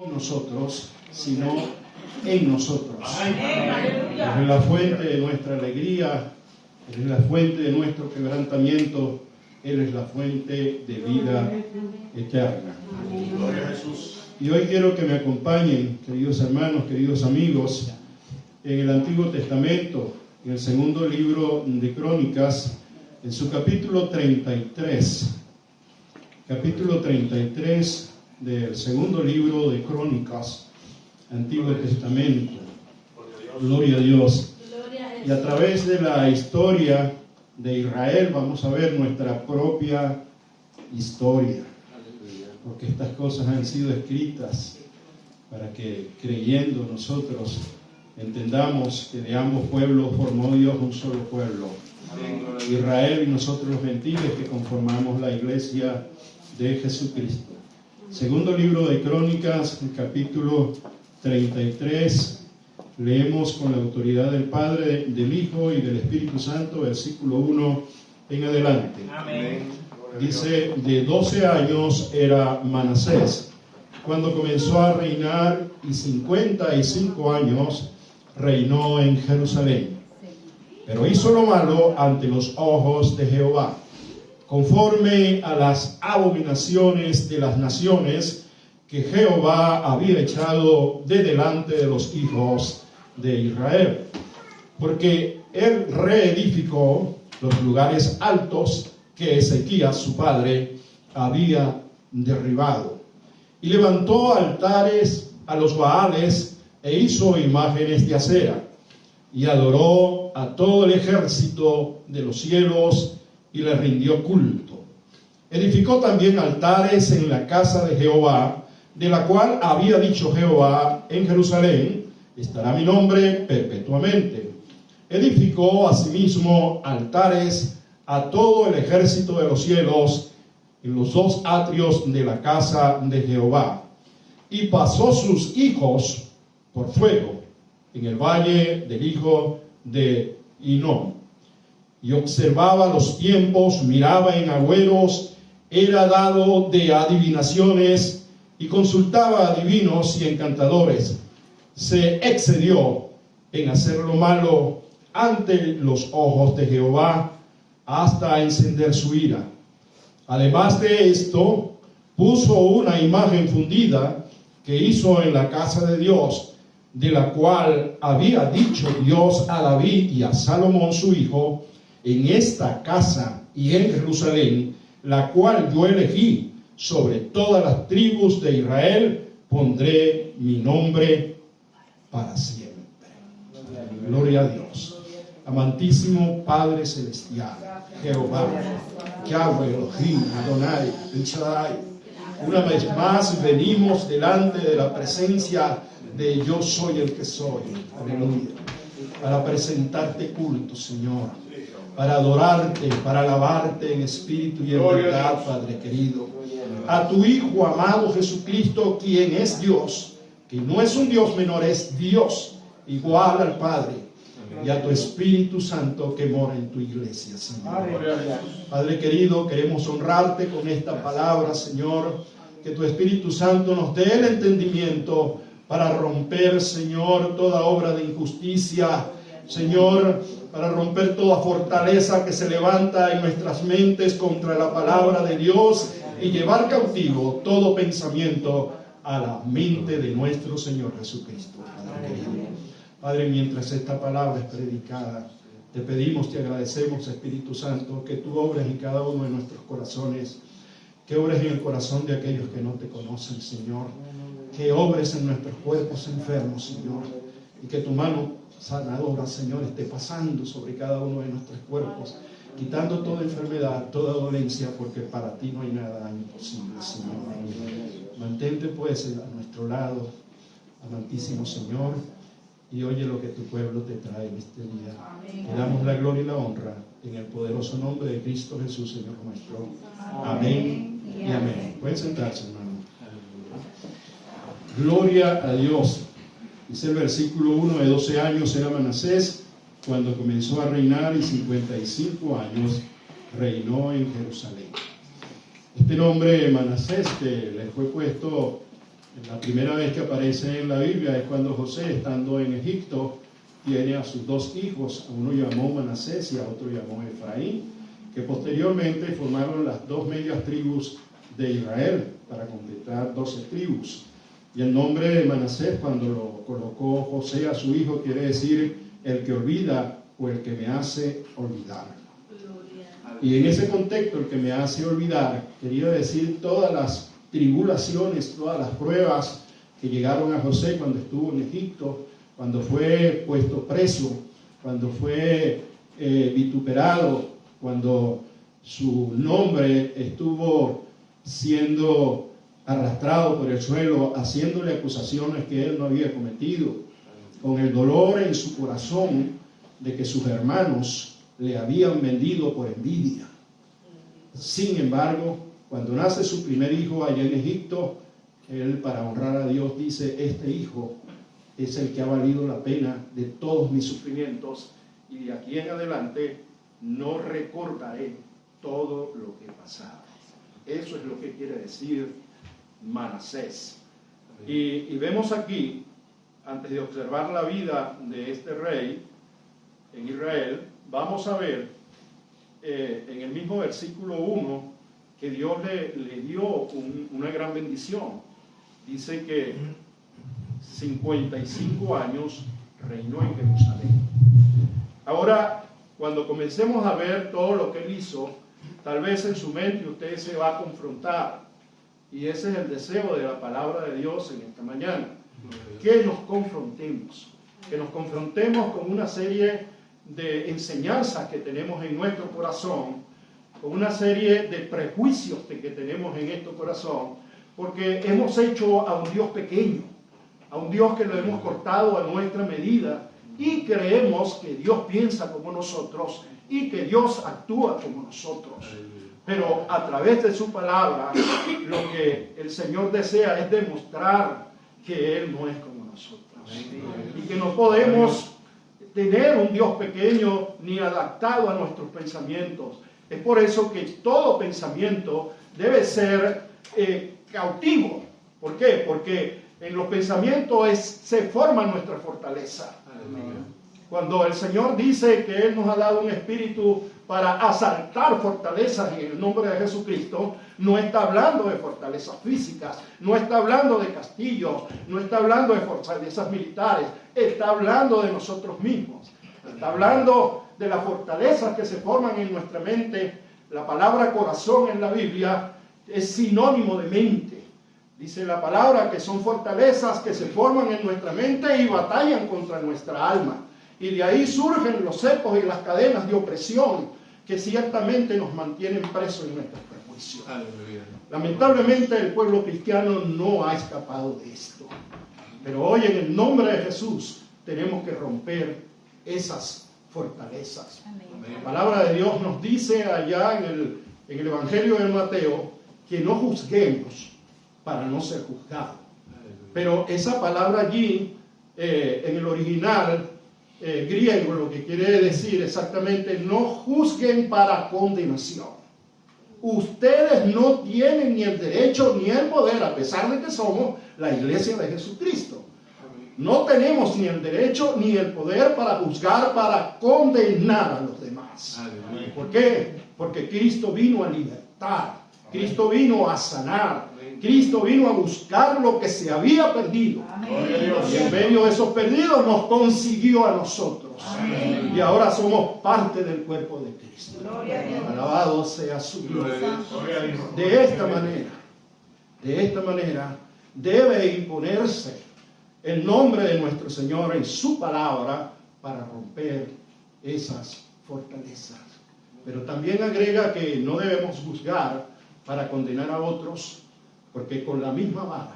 nosotros, sino en nosotros. Él es la fuente de nuestra alegría, Él es la fuente de nuestro quebrantamiento, Él es la fuente de vida eterna. Gloria a Jesús. Y hoy quiero que me acompañen, queridos hermanos, queridos amigos, en el Antiguo Testamento, en el segundo libro de Crónicas, en su capítulo 33. Capítulo 33 del segundo libro de Crónicas, Antiguo Testamento. Gloria a Dios. Y a través de la historia de Israel vamos a ver nuestra propia historia, porque estas cosas han sido escritas para que, creyendo nosotros, entendamos que de ambos pueblos formó Dios un solo pueblo, Israel y nosotros los gentiles que conformamos la iglesia de Jesucristo. Segundo libro de Crónicas, el capítulo 33, leemos con la autoridad del Padre, del Hijo y del Espíritu Santo, versículo 1 en adelante. Amén. Dice: de 12 años era Manasés cuando comenzó a reinar, y 55 años reinó en Jerusalén. Pero hizo lo malo ante los ojos de Jehová, conforme a las abominaciones de las naciones que Jehová había echado de delante de los hijos de Israel. Porque él reedificó los lugares altos que Ezequías, su padre, había derribado, y levantó altares a los Baales, e hizo imágenes de acera, y adoró a todo el ejército de los cielos, y le rindió culto. Edificó también altares en la casa de Jehová, de la cual había dicho Jehová: en Jerusalén estará mi nombre perpetuamente. Edificó asimismo altares a todo el ejército de los cielos en los dos atrios de la casa de Jehová, y pasó sus hijos por fuego en el valle del hijo de Hinnom. Y observaba los tiempos, miraba en agüeros, era dado de adivinaciones, y consultaba a adivinos y encantadores. Se excedió en hacer lo malo ante los ojos de Jehová, hasta encender su ira. Además de esto, puso una imagen fundida que hizo en la casa de Dios, de la cual había dicho Dios a David y a Salomón su hijo: en esta casa y en Jerusalén, la cual yo elegí, sobre todas las tribus de Israel, pondré mi nombre para siempre. Gloria a Dios. Amantísimo Padre Celestial, Jehová, Yahweh, Elohim, Adonai, El Shaddai, una vez más venimos delante de la presencia de Yo Soy el que soy, aleluya, para presentarte culto, Señor, para adorarte, para alabarte en espíritu y en verdad, Padre querido. A tu Hijo amado Jesucristo, quien es Dios, que no es un Dios menor, es Dios igual al Padre, y a tu Espíritu Santo que mora en tu iglesia, Señor. Padre querido, queremos honrarte con esta palabra, Señor, que tu Espíritu Santo nos dé el entendimiento para romper, Señor, toda obra de injusticia, Señor, para romper toda fortaleza que se levanta en nuestras mentes contra la palabra de Dios, y llevar cautivo todo pensamiento a la mente de nuestro Señor Jesucristo. Padre querido, Padre, mientras esta palabra es predicada, te pedimos, te agradecemos, Espíritu Santo, que tú obres en cada uno de nuestros corazones, que obres en el corazón de aquellos que no te conocen, Señor, que obres en nuestros cuerpos enfermos, Señor, y que tu mano sanadora, Señor, esté pasando sobre cada uno de nuestros cuerpos, quitando toda enfermedad, toda dolencia, porque para ti no hay nada imposible, Señor. Mantente pues a nuestro lado, amantísimo Señor, y oye lo que tu pueblo te trae en este día. Te damos la gloria y la honra en el poderoso nombre de Cristo Jesús, Señor nuestro. Amén y amén. Pueden sentarse, hermano. Gloria a Dios. Dice el versículo 1: de 12 años era Manasés cuando comenzó a reinar, y 55 años reinó en Jerusalén. Este nombre Manasés le fue puesto La primera vez que aparece en la Biblia es cuando José, estando en Egipto, tiene a sus dos hijos, a uno llamó Manasés y a otro llamó Efraín, que posteriormente formaron las dos medias tribus de Israel para completar 12 tribus. Y el nombre de Manasés, cuando lo colocó José a su hijo, quiere decir el que olvida o el que me hace olvidar. Y en ese contexto, el que me hace olvidar, quería decir todas las tribulaciones, todas las pruebas que llegaron a José cuando estuvo en Egipto, cuando fue puesto preso, cuando fue vituperado, cuando su nombre estuvo siendo arrastrado por el suelo, haciéndole acusaciones que él no había cometido, con el dolor en su corazón de que sus hermanos le habían vendido por envidia. Sin embargo, cuando nace su primer hijo allá en Egipto, él, para honrar a Dios, dice: este hijo es el que ha valido la pena de todos mis sufrimientos, y de aquí en adelante no recordaré todo lo que he pasado. Eso es lo que quiere decir Manasés. Y vemos aquí, antes de observar la vida de este rey en Israel, vamos a ver en el mismo versículo 1 que Dios le dio una gran bendición. Dice que 55 años reinó en Jerusalén. Ahora, cuando comencemos a ver todo lo que él hizo, tal vez en su mente usted se va a confrontar, y ese es el deseo de la palabra de Dios en esta mañana, que nos confrontemos con una serie de enseñanzas que tenemos en nuestro corazón, con una serie de prejuicios que tenemos en nuestro corazón, porque hemos hecho a un Dios pequeño, a un Dios que lo hemos cortado a nuestra medida, y creemos que Dios piensa como nosotros y que Dios actúa como nosotros. Pero a través de su palabra, lo que el Señor desea es demostrar que Él no es como nosotros, y que no podemos tener un Dios pequeño ni adaptado a nuestros pensamientos. Es por eso que todo pensamiento debe ser cautivo. ¿Por qué? Porque en los pensamientos se forma nuestra fortaleza. Cuando el Señor dice que Él nos ha dado un espíritu para asaltar fortalezas en el nombre de Jesucristo, no está hablando de fortalezas físicas, no está hablando de castillos, no está hablando de fortalezas militares, está hablando de nosotros mismos, está hablando de las fortalezas que se forman en nuestra mente. La palabra corazón en la Biblia es sinónimo de mente. Dice la palabra que son fortalezas que se forman en nuestra mente y batallan contra nuestra alma. Y de ahí surgen los cepos y las cadenas de opresión que ciertamente nos mantienen presos en nuestros prejuicios. Lamentablemente el pueblo cristiano no ha escapado de esto. Pero hoy en el nombre de Jesús tenemos que romper esas fortalezas. Amén. La palabra de Dios nos dice allá en el Evangelio de Mateo que no juzguemos para no ser juzgados. Pero esa palabra allí, en el original griego, lo que quiere decir exactamente: no juzguen para condenación. Ustedes no tienen ni el derecho ni el poder, a pesar de que somos la iglesia de Jesucristo. No tenemos ni el derecho ni el poder para juzgar, para condenar a los demás. ¿Por qué? Porque Cristo vino a libertar, Cristo vino a sanar, Cristo vino a buscar lo que se había perdido. Y en medio de esos perdidos nos consiguió a nosotros. Amén. Y ahora somos parte del cuerpo de Cristo. Alabado sea su gloria. De esta manera debe imponerse el nombre de nuestro Señor en su palabra para romper esas fortalezas. Pero también agrega que no debemos juzgar para condenar a otros, porque con la misma vara,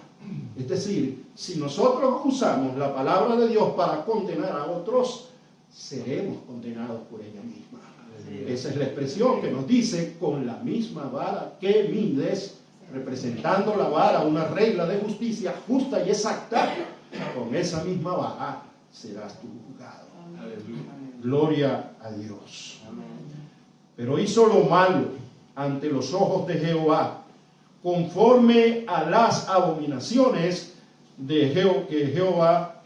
es decir, si nosotros usamos la palabra de Dios para condenar a otros, seremos condenados por ella misma. Esa es la expresión que nos dice: con la misma vara que mides, representando la vara, una regla de justicia justa y exacta, con esa misma vara serás tú juzgado. Gloria a Dios. Pero hizo lo malo ante los ojos de Jehová, conforme a las abominaciones que Jehová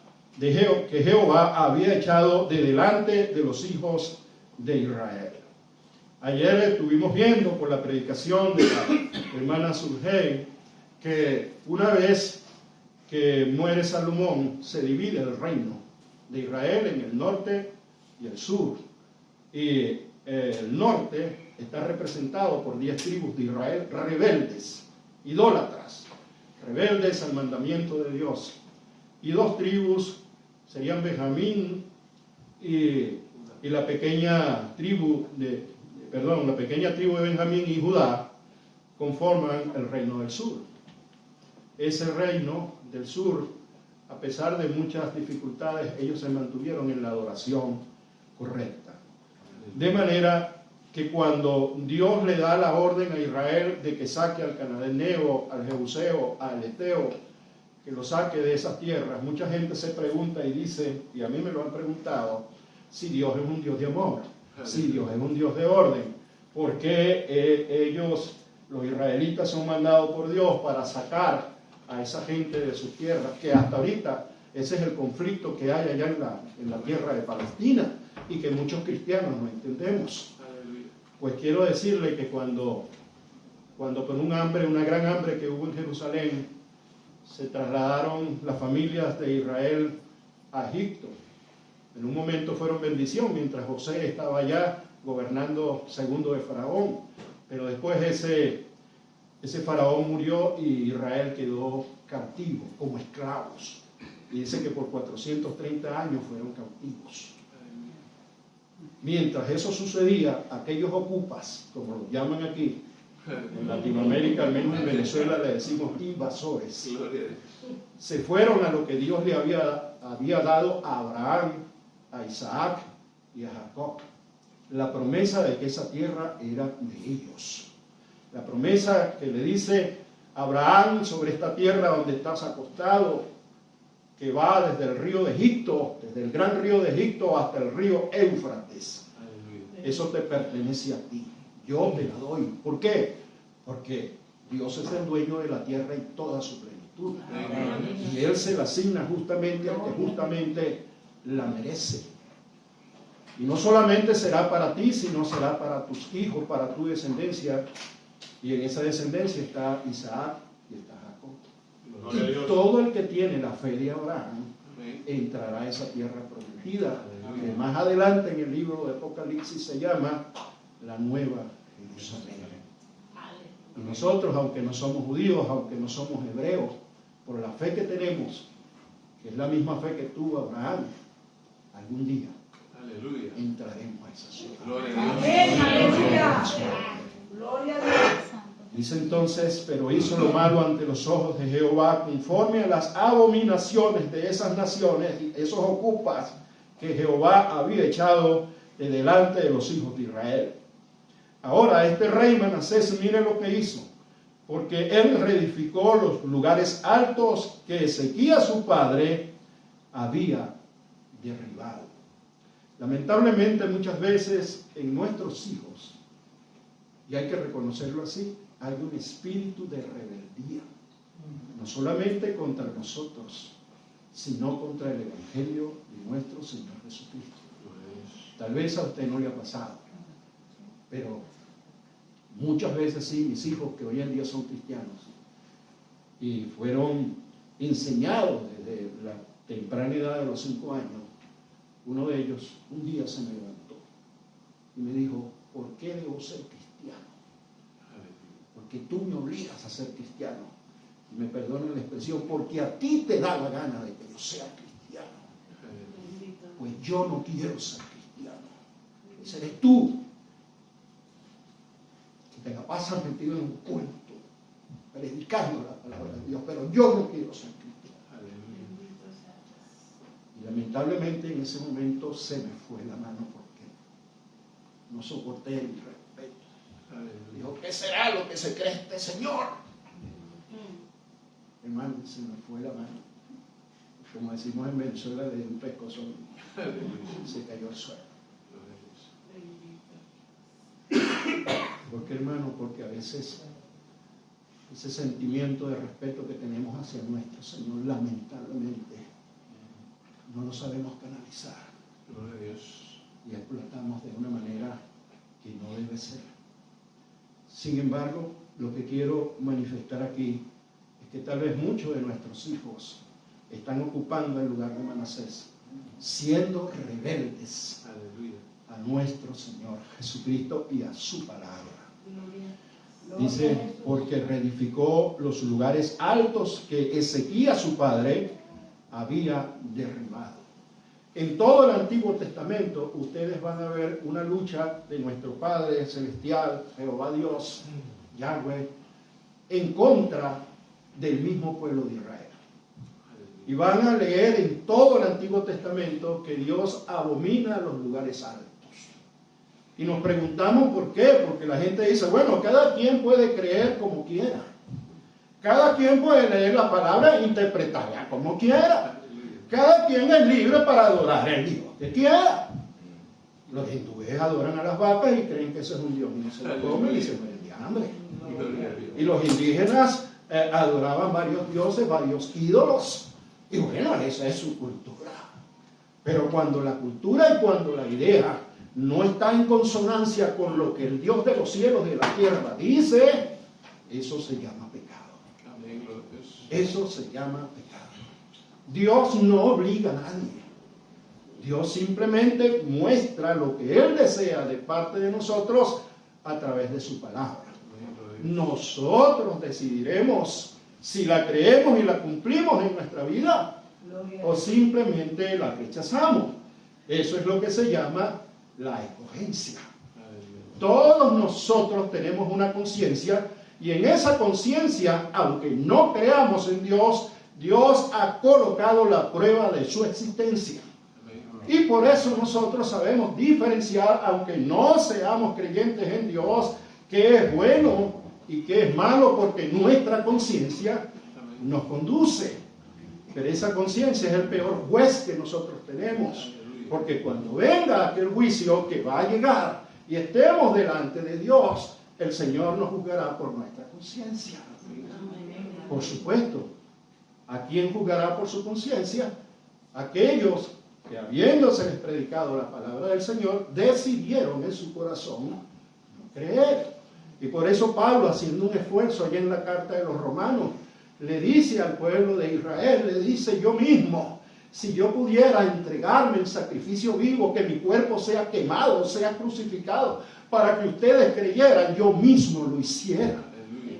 había echado de delante de los hijos de Israel. Ayer estuvimos viendo por la predicación de la hermana Surgey que una vez que muere Salomón se divide el reino de Israel en el norte y el sur. Y el norte está representado por 10 tribus de Israel rebeldes, idólatras, rebeldes al mandamiento de Dios. Y 2 tribus serían Benjamín y la pequeña tribu de Benjamín y Judá conforman el reino del sur. Ese reino del sur, a pesar de muchas dificultades, ellos se mantuvieron en la adoración correcta. De manera que cuando Dios le da la orden a Israel de que saque al cananeo, al jebuseo, al eteo, que lo saque de esas tierras, mucha gente se pregunta y dice, y a mí me lo han preguntado, si Dios es un Dios de amor, si Dios es un Dios de orden, ¿por qué ellos, los israelitas, son mandados por Dios para sacar a esa gente de sus tierras? Que hasta ahorita ese es el conflicto que hay allá en la tierra de Palestina y que muchos cristianos no entendemos. Pues quiero decirle que cuando con una gran hambre que hubo en Jerusalén, se trasladaron las familias de Israel a Egipto. En un momento fueron bendición mientras José estaba allá gobernando segundo de Faraón, pero después ese Faraón murió y Israel quedó cautivo, como esclavos. Y dice que por 430 años fueron cautivos. Mientras eso sucedía, aquellos ocupas, como los llaman aquí, en Latinoamérica, al menos en Venezuela le decimos invasores, se fueron a lo que Dios le había dado a Abraham, a Isaac y a Jacob. La promesa de que esa tierra era de ellos. La promesa que le dice Abraham sobre esta tierra donde estás acostado, que va desde el río de Egipto, desde el gran río de Egipto hasta el río Éufrates. Eso te pertenece a ti. Yo te la doy. ¿Por qué? Porque Dios es el dueño de la tierra y toda su plenitud. Y Él se la asigna justamente al que justamente la merece. Y no solamente será para ti, sino será para tus hijos, para tu descendencia. Y en esa descendencia está Isaac y está Jacob. Y todo el que tiene la fe de Abraham entrará a esa tierra prometida, que más adelante en el libro de Apocalipsis se llama la Nueva Jerusalén. Y nosotros, aunque no somos judíos, aunque no somos hebreos, por la fe que tenemos, que es la misma fe que tuvo Abraham, algún día entraremos a esa ciudad. Gloria a Dios. Dice entonces, pero hizo lo malo ante los ojos de Jehová, conforme a las abominaciones de esas naciones, esos ocupas que Jehová había echado de delante de los hijos de Israel. Ahora este rey Manasés, mire lo que hizo, porque él reedificó los lugares altos que Ezequías su padre había derribado. Lamentablemente muchas veces en nuestros hijos, y hay que reconocerlo así, hay un espíritu de rebeldía, no solamente contra nosotros, sino contra el Evangelio de nuestro Señor Jesucristo. Tal vez a usted no le ha pasado, pero muchas veces sí, mis hijos que hoy en día son cristianos y fueron enseñados desde la temprana edad de los 5 años, uno de ellos un día se me levantó y me dijo, ¿por qué debo ser cristiano? Porque tú me obligas a ser cristiano. Y me perdonen la expresión, porque a ti te da la gana de que yo sea cristiano. Pues yo no quiero ser cristiano. Ese eres tú, que te la pasas metido en un culto, predicando la palabra de Dios, pero yo no quiero ser cristiano. Y lamentablemente en ese momento se me fue la mano porque no soporté el respeto. Dijo, ¿qué será lo que se cree este señor? Hermano, se me fue la mano. Como decimos en Venezuela, de un pescozón se cayó al suelo. ¿Por qué, hermano? Porque a veces ese sentimiento de respeto que tenemos hacia nuestro Señor, lamentablemente, no lo sabemos canalizar. Gloria a Dios. Y explotamos de una manera que no debe ser. Sin embargo, lo que quiero manifestar aquí es que tal vez muchos de nuestros hijos están ocupando el lugar de Manasés, siendo rebeldes a nuestro Señor Jesucristo y a su palabra. Dice, porque reedificó los lugares altos que Ezequías su padre había derribado. En todo el Antiguo Testamento ustedes van a ver una lucha de nuestro Padre Celestial, Jehová Dios, Yahweh, en contra del mismo pueblo de Israel. Y van a leer en todo el Antiguo Testamento que Dios abomina los lugares altos. Y nos preguntamos por qué, porque la gente dice, bueno, cada quien puede creer como quiera. Cada quien puede leer la palabra e interpretarla como quiera. Cada quien es libre para adorar al Dios que quiera. Los hindúes adoran a las vacas y creen que ese es un Dios y no se lo comen y se mueren de hambre. Y los indígenas adoraban varios dioses, varios ídolos. Y bueno, esa es su cultura. Pero cuando la cultura y cuando la idea no está en consonancia con lo que el Dios de los cielos y de la tierra dice, eso se llama pecado. Eso se llama pecado. Dios no obliga a nadie. Dios simplemente muestra lo que Él desea de parte de nosotros a través de su palabra. Nosotros decidiremos si la creemos y la cumplimos en nuestra vida o simplemente la rechazamos. Eso es lo que se llama la escogencia. Todos nosotros tenemos una conciencia y en esa conciencia, aunque no creamos en Dios, Dios ha colocado la prueba de su existencia. Y por eso nosotros sabemos diferenciar, aunque no seamos creyentes en Dios, qué es bueno y qué es malo, porque nuestra conciencia nos conduce. Pero esa conciencia es el peor juez que nosotros tenemos. Porque cuando venga aquel juicio que va a llegar y estemos delante de Dios, el Señor nos juzgará por nuestra conciencia. Por supuesto. ¿A quién juzgará por su conciencia? Aquellos que, habiéndoseles predicado la palabra del Señor, decidieron en su corazón no creer. Y por eso Pablo, haciendo un esfuerzo allá en la carta de los Romanos, le dice al pueblo de Israel, le dice, yo mismo, si yo pudiera entregarme en sacrificio vivo, que mi cuerpo sea quemado, sea crucificado, para que ustedes creyeran, yo mismo lo hiciera.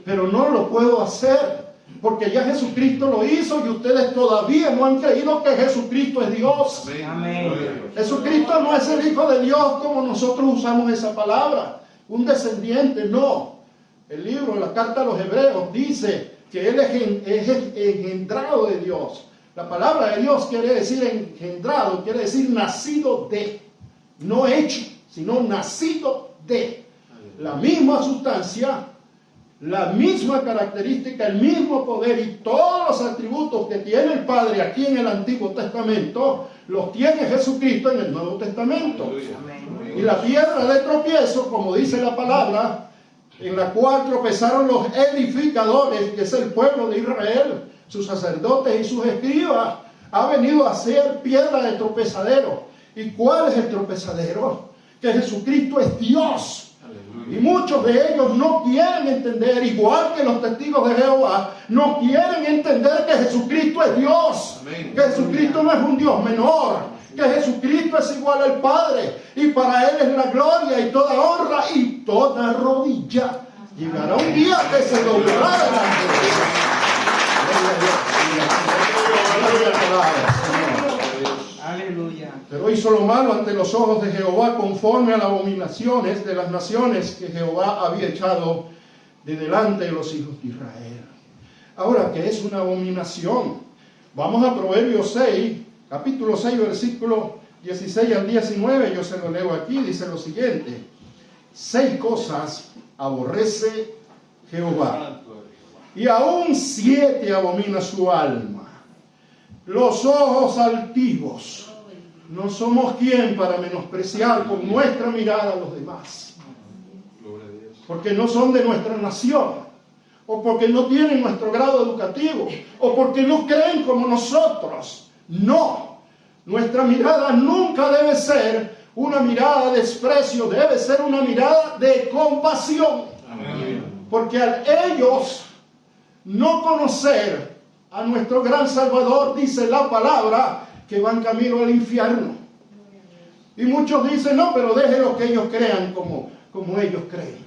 Pero no lo puedo hacer. Porque ya Jesucristo lo hizo y ustedes todavía no han creído que Jesucristo es Dios. Amén. Jesucristo no es el Hijo de Dios como nosotros usamos esa palabra. Un descendiente, no. El libro, la carta a los Hebreos dice que Él es engendrado de Dios. La palabra de Dios quiere decir engendrado, quiere decir nacido de. No hecho, sino nacido de. La misma sustancia, la misma característica, el mismo poder y todos los atributos que tiene el Padre aquí en el Antiguo Testamento, los tiene Jesucristo en el Nuevo Testamento. Amén. Y la piedra de tropiezo, como dice la palabra, en la cual tropezaron los edificadores, que es el pueblo de Israel, sus sacerdotes y sus escribas, ha venido a ser piedra de tropezadero. ¿Y cuál es el tropezadero? Que Jesucristo es Dios. Y muchos de ellos no quieren entender, igual que los testigos de Jehová, no quieren entender que Jesucristo es Dios. Amén. Que Jesucristo no es un Dios menor, que Jesucristo es igual al Padre, y para Él es la gloria y toda honra y toda rodilla. Llegará un día que se doblará delante de Dios. Aleluya. Pero hizo lo malo ante los ojos de Jehová conforme a las abominaciones de las naciones que Jehová había echado de delante de los hijos de Israel. Ahora, ¿qué es una abominación? Vamos a Proverbios 6, capítulo 6, versículo 16 al 19. Yo se lo leo aquí, dice lo siguiente: 6 cosas aborrece Jehová, y aún 7 abomina su alma. Los ojos altivos. No somos quien para menospreciar con nuestra mirada a los demás, porque no son de nuestra nación, o porque no tienen nuestro grado educativo, o porque no creen como nosotros. No, nuestra mirada nunca debe ser una mirada de desprecio, debe ser una mirada de compasión. Amén. Porque al ellos no conocer a nuestro gran Salvador, dice la palabra, que van camino al infierno. Y muchos dicen, no, pero déjenlo que ellos crean como ellos creen.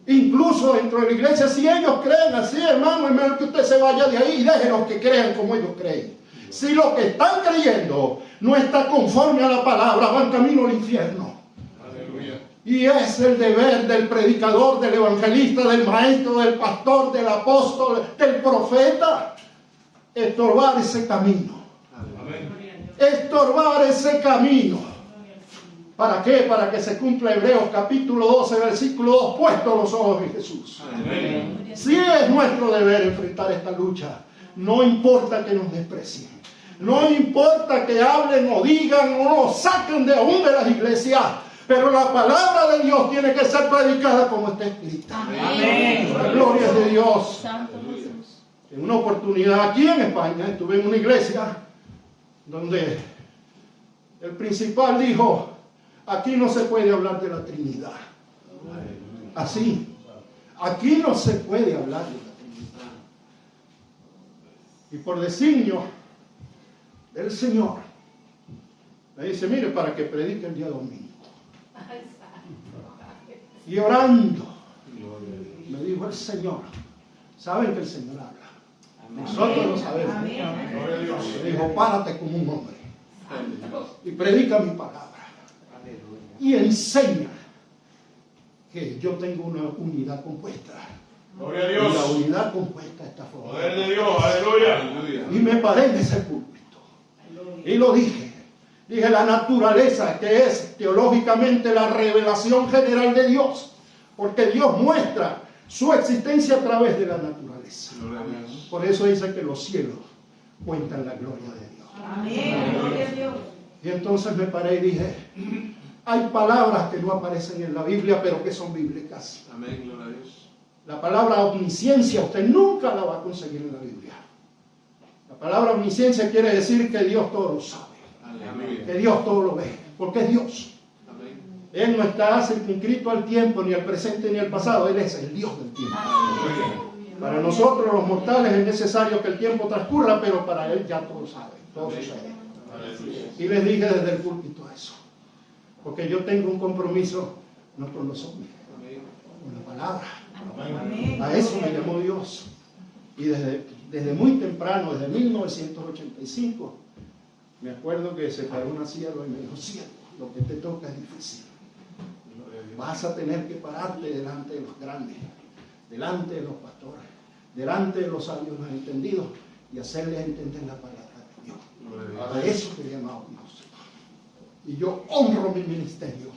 Incluso dentro de la iglesia, si ellos creen así, hermano, es mejor que usted se vaya de ahí y déjenlos que crean como ellos creen. Si lo que están creyendo no está conforme a la palabra, van camino al infierno. Aleluya. Y es el deber del predicador, del evangelista, del maestro, del pastor, del apóstol, del profeta, estorbar ese camino. Amén. Estorbar ese camino. ¿Para qué? Para que se cumpla Hebreos capítulo 12, versículo 2, puestos los ojos en Jesús. Amén. Sí es nuestro deber enfrentar esta lucha. No importa que nos desprecien. No importa que hablen o digan o nos saquen de aún de las iglesias. Pero la palabra de Dios tiene que ser predicada como está escrita. Amén. La gloria de Dios. En una oportunidad aquí en España estuve en una iglesia donde el principal dijo: aquí no se puede hablar de la Trinidad. Así. Aquí no se puede hablar de la Trinidad. Y por designio del Señor, le dice: mire, para que predique el día domingo. Y orando, me dijo el Señor: saben que el Señor habla. Nosotros lo sabemos. Me dijo: párate como un hombre y predica mi palabra. Y enseña que yo tengo una unidad compuesta. Gloria a Dios. Y la unidad compuesta está formada. Poder de Dios, aleluya. Y me paré en ese púlpito y lo dije. Dije: la naturaleza, que es teológicamente la revelación general de Dios, porque Dios muestra su existencia a través de la naturaleza. Por eso dice que los cielos cuentan la gloria de Dios. Amén. Gloria a Dios. Y entonces me paré y dije: hay palabras que no aparecen en la Biblia, pero que son bíblicas. Amén, gloria a Dios. La palabra omnisciencia usted nunca la va a conseguir en la Biblia. La palabra omnisciencia quiere decir que Dios todo lo sabe. Amén. Que Dios todo lo ve, porque es Dios. Amén. Él no está circunscrito al tiempo, ni al presente, ni al pasado. Él es el Dios del tiempo. Amén. Para nosotros los mortales es necesario que el tiempo transcurra, pero para Él ya todo sabe, todo sucede. Y les dije desde el púlpito eso. Porque yo tengo un compromiso no con los hombres, con la palabra. Amén. A eso me llamó Dios. Y desde muy temprano, desde 1985, me acuerdo que se paró una sierva y me dijo: siervo, lo que te toca es difícil. Vas a tener que pararte delante de los grandes, delante de los pastores, delante de los sabios más entendidos y hacerles entender la palabra de Dios. A eso te llamamos Dios. Y yo honro mi ministerio.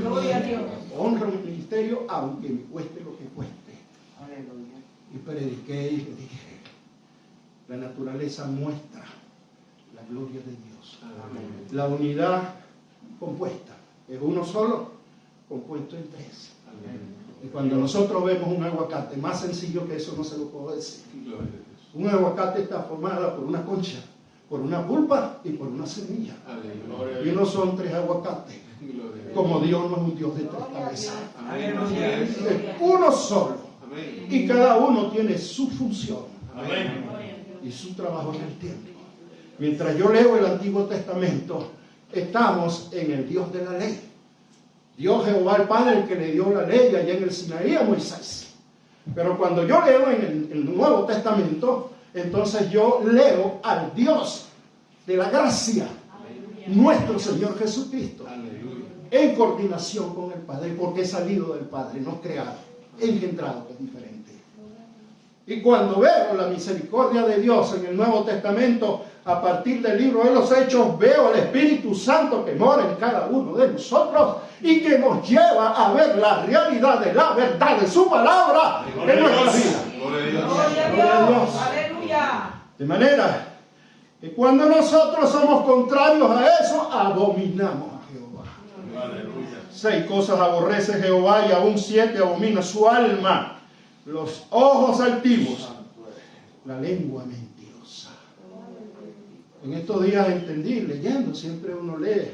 Gloria a Dios. Honro mi ministerio aunque me cueste lo que cueste. Aleluya. Y prediqué y le dije: la naturaleza muestra la gloria de Dios. Amén. La unidad compuesta es uno solo, compuesto en tres. Amén. Y cuando nosotros vemos un aguacate, más sencillo que eso no se lo puedo decir. Un aguacate está formado por una concha, por una pulpa y por una semilla. Y no son tres aguacates. Como Dios no es un Dios de tres cabezas. Es uno solo. Y cada uno tiene su función y su trabajo en el tiempo. Mientras yo leo el Antiguo Testamento, estamos en el Dios de la ley. Dios Jehová el Padre, el que le dio la ley allá en el Sinaí a Moisés. Pero cuando yo leo en el Nuevo Testamento, entonces yo leo al Dios de la gracia, nuestro Señor Jesucristo, en coordinación con el Padre, porque he salido del Padre, no creado, engendrado, que es diferente. Y cuando veo la misericordia de Dios en el Nuevo Testamento, a partir del libro de los Hechos, veo al Espíritu Santo que mora en cada uno de nosotros y que nos lleva a ver la realidad de la verdad de su palabra en nuestra vida. Gloria a Dios. Aleluya. De manera que cuando nosotros somos contrarios a eso, abominamos a Jehová. Aleluya. 6 cosas aborrece Jehová y aún 7 abomina su alma: los ojos altivos, la lengua mentirosa. En estos días entendí, leyendo, siempre uno lee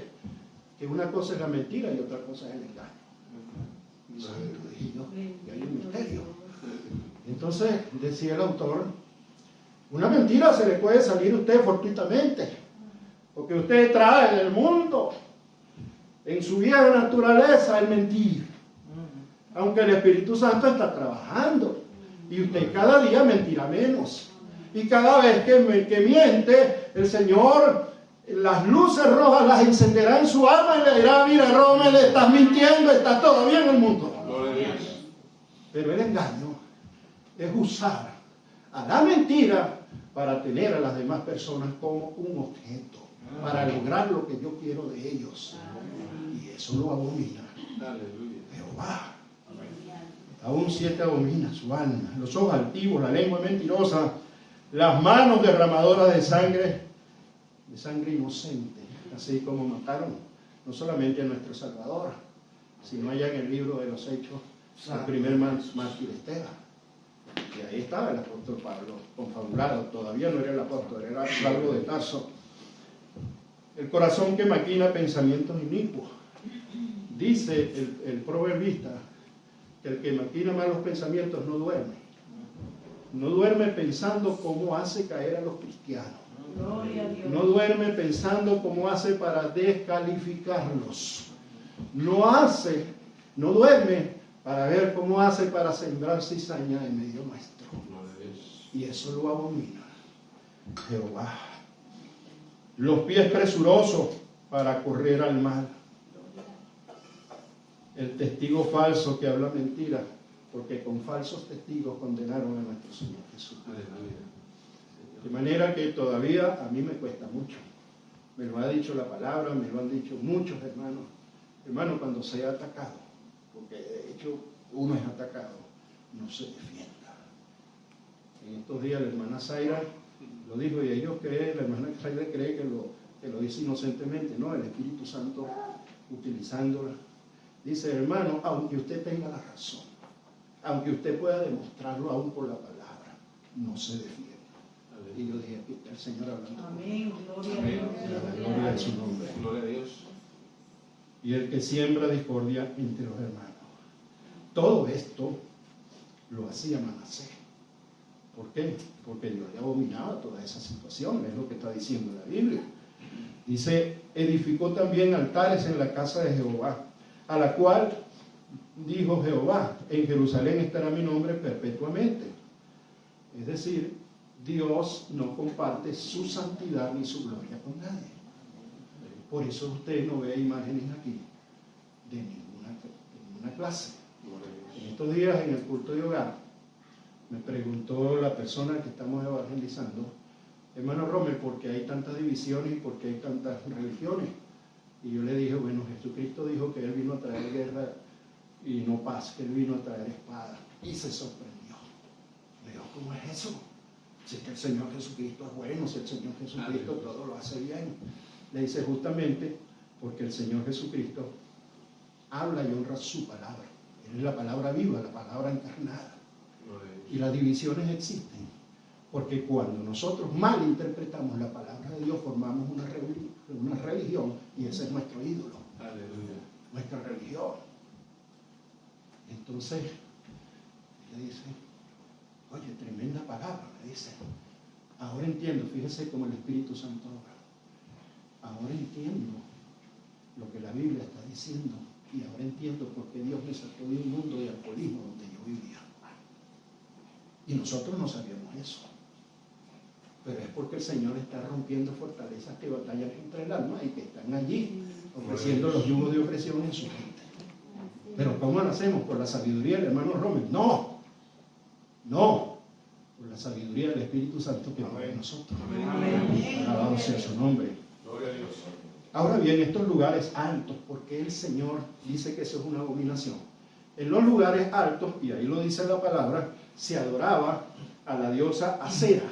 que una cosa es la mentira y otra cosa es el engaño. Santo dije yo, y hay un misterio. Entonces, decía el autor, una mentira se le puede salir a usted fortuitamente, porque usted trae del mundo, en su vieja naturaleza, el mentir. Aunque el Espíritu Santo está trabajando, y usted cada día mentirá menos. Y cada vez que miente, el Señor, las luces rojas las encenderá en su alma y le dirá, mira, Rommel, estás mintiendo, está todavía en el mundo. Pero el engaño es usar a la mentira para tener a las demás personas como un objeto, para lograr lo que yo quiero de ellos. Y eso lo abomina Jehová. Aún 7 abomina su alma, los ojos altivos, la lengua mentirosa, las manos derramadoras de sangre inocente, así como mataron no solamente a nuestro Salvador, sino allá en el libro de los Hechos, el primer mártir Esteban. Y ahí estaba el apóstol Pablo, confabulado, todavía no era el apóstol, era Pablo de Tarso. El corazón que maquina pensamientos inicuos. Dice el proverbista que el que maquina malos pensamientos no duerme. No duerme pensando cómo hace caer a los cristianos. No duerme pensando cómo hace para descalificarlos. No duerme para ver cómo hace para sembrar cizaña en medio nuestro. Y eso lo abomina Jehová. Los pies presurosos para correr al mal. El testigo falso que habla mentira, porque con falsos testigos condenaron a nuestro Señor Jesús. De manera que todavía a mí me cuesta mucho. Me lo ha dicho la palabra, me lo han dicho muchos hermanos. Hermano, cuando sea atacado, porque de hecho uno es atacado, no se defienda. En estos días la hermana Zaira lo dijo, y ellos creen, la hermana Zaira cree que lo dice inocentemente, no, el Espíritu Santo utilizándola. Dice, hermano, aunque usted tenga la razón, aunque usted pueda demostrarlo aún por la palabra, no se defienda. Y yo dije, aquí está el Señor hablando. Amén, gloria a Dios. Gloria a su nombre. Gloria a Dios. Y el que siembra discordia entre los hermanos. Todo esto lo hacía Manasés. ¿Por qué? Porque Dios le abominaba toda esa situación, es lo que está diciendo la Biblia. Dice, edificó también altares en la casa de Jehová, a la cual dijo Jehová, en Jerusalén estará mi nombre perpetuamente. Es decir, Dios no comparte su santidad ni su gloria con nadie. Por eso usted no ve imágenes aquí de ninguna clase. En estos días en el culto de hogar me preguntó la persona que estamos evangelizando, hermano Rommel, ¿por qué hay tantas divisiones y por qué hay tantas religiones? Y yo le dije, bueno, Jesucristo dijo que Él vino a traer guerra y no paz, que Él vino a traer espada. Y se sorprendió. Le dijo, ¿cómo es eso? Si es que el Señor Jesucristo es bueno, si el Señor Jesucristo todo lo hace bien. Le dice, justamente porque el Señor Jesucristo habla y honra su palabra. Él es la palabra viva, la palabra encarnada. Y las divisiones existen. Porque cuando nosotros mal interpretamos la palabra de Dios, formamos una religión y ese es nuestro ídolo. Aleluya. Nuestra religión. Entonces, le dice, oye, tremenda palabra, me dice. Ahora entiendo, fíjese cómo el Espíritu Santo obra. Ahora entiendo lo que la Biblia está diciendo y ahora entiendo por qué Dios me sacó de un mundo de alcoholismo donde yo vivía. Y nosotros no sabíamos eso. Pero es porque el Señor está rompiendo fortalezas que batallan entre el alma y que están allí ofreciendo los yugos de opresión en su gente. Pero ¿cómo lo hacemos? ¿Por la sabiduría del hermano Rommel? No, por la sabiduría del Espíritu Santo que mora en nosotros. Alabado sea su nombre. Gloria a Dios. Ahora bien, estos lugares altos, porque el Señor dice que eso es una abominación. En los lugares altos, y ahí lo dice la palabra, se adoraba a la diosa Acera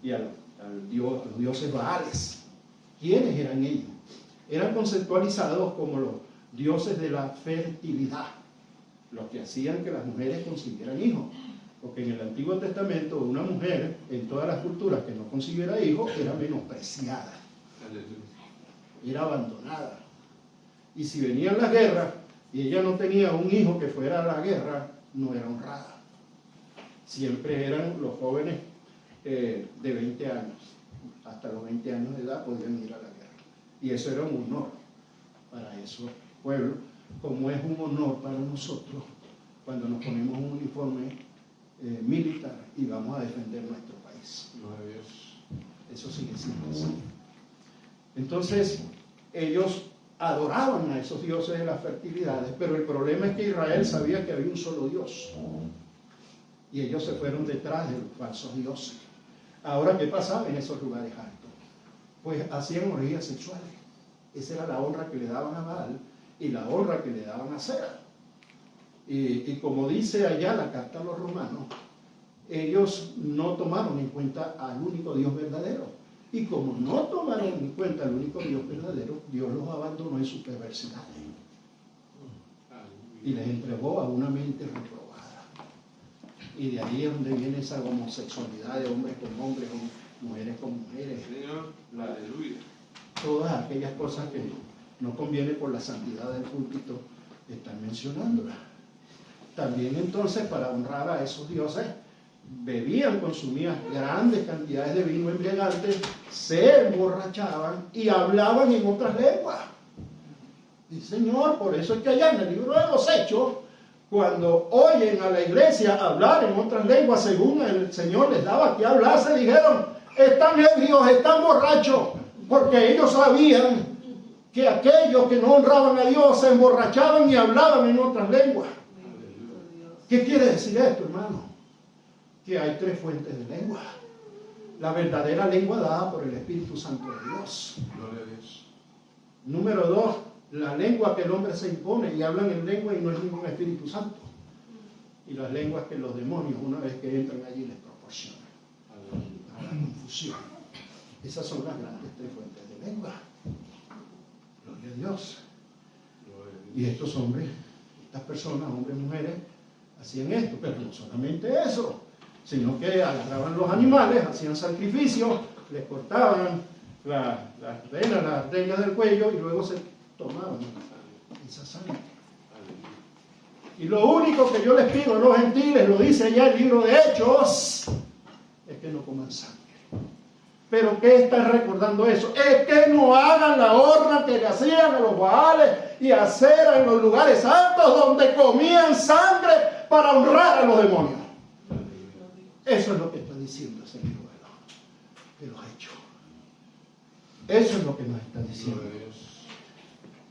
y a los dioses Baales. ¿Quiénes eran ellos? Eran conceptualizados como los dioses de la fertilidad, los que hacían que las mujeres concibieran hijos. Porque en el Antiguo Testamento una mujer en todas las culturas que no consiguiera hijos era menospreciada, era abandonada. Y si venían las guerras y ella no tenía un hijo que fuera a la guerra, no era honrada. Siempre eran los jóvenes de 20 años, hasta los 20 años de edad podían ir a la guerra. Y eso era un honor para esos pueblos, como es un honor para nosotros cuando nos ponemos un uniforme militar y vamos a defender nuestro país. Eso sigue siendo así. Entonces, ellos adoraban a esos dioses de las fertilidades, pero el problema es que Israel sabía que había un solo Dios. Y ellos se fueron detrás de los falsos dioses. Ahora, ¿qué pasaba en esos lugares altos? Pues hacían orgías sexuales. Esa era la honra que le daban a Baal y la honra que le daban a Cera. Y como dice allá la carta a los romanos, ellos no tomaron en cuenta al único Dios verdadero. Y como no tomaron en cuenta al único Dios verdadero, Dios los abandonó en su perversidad. Y les entregó a una mente reprobada. Y de ahí es donde viene esa homosexualidad de hombres con hombres, mujeres con mujeres. Señor, aleluya. Todas aquellas cosas que no conviene por la santidad del púlpito están mencionándolas. También entonces, para honrar a esos dioses, bebían, consumían grandes cantidades de vino embriagante, se emborrachaban y hablaban en otras lenguas. Y Señor, por eso es que allá en el libro de los Hechos, cuando oyen a la iglesia hablar en otras lenguas, según el Señor les daba que hablar, se dijeron, están ebrios, están borrachos, porque ellos sabían que aquellos que no honraban a Dios se emborrachaban y hablaban en otras lenguas. ¿Qué quiere decir esto, hermano? Que hay tres fuentes de lengua. La verdadera lengua dada por el Espíritu Santo de Dios. Gloria a Dios. Número 2, la lengua que el hombre se impone y hablan en lengua y no es ningún Espíritu Santo. Y las lenguas que los demonios, una vez que entran allí, les proporcionan. A la confusión. Esas son las grandes tres fuentes de lengua. Gloria a Dios. Y estos hombres, estas personas, hombres y mujeres, hacían esto, pero no solamente eso, sino que agarraban los animales, hacían sacrificios, les cortaban las venas, las arterias del cuello y luego se tomaban esa sangre. Y lo único que yo les pido a los gentiles, lo dice allá el libro de Hechos, es que no coman sangre. ¿Pero qué está recordando eso? Es que no hagan la honra que le hacían a los Baales y a Cera en los lugares altos donde comían sangre para honrar a los demonios. Eso es lo que está diciendo ese libro de los Hechos. Eso es lo que nos está diciendo.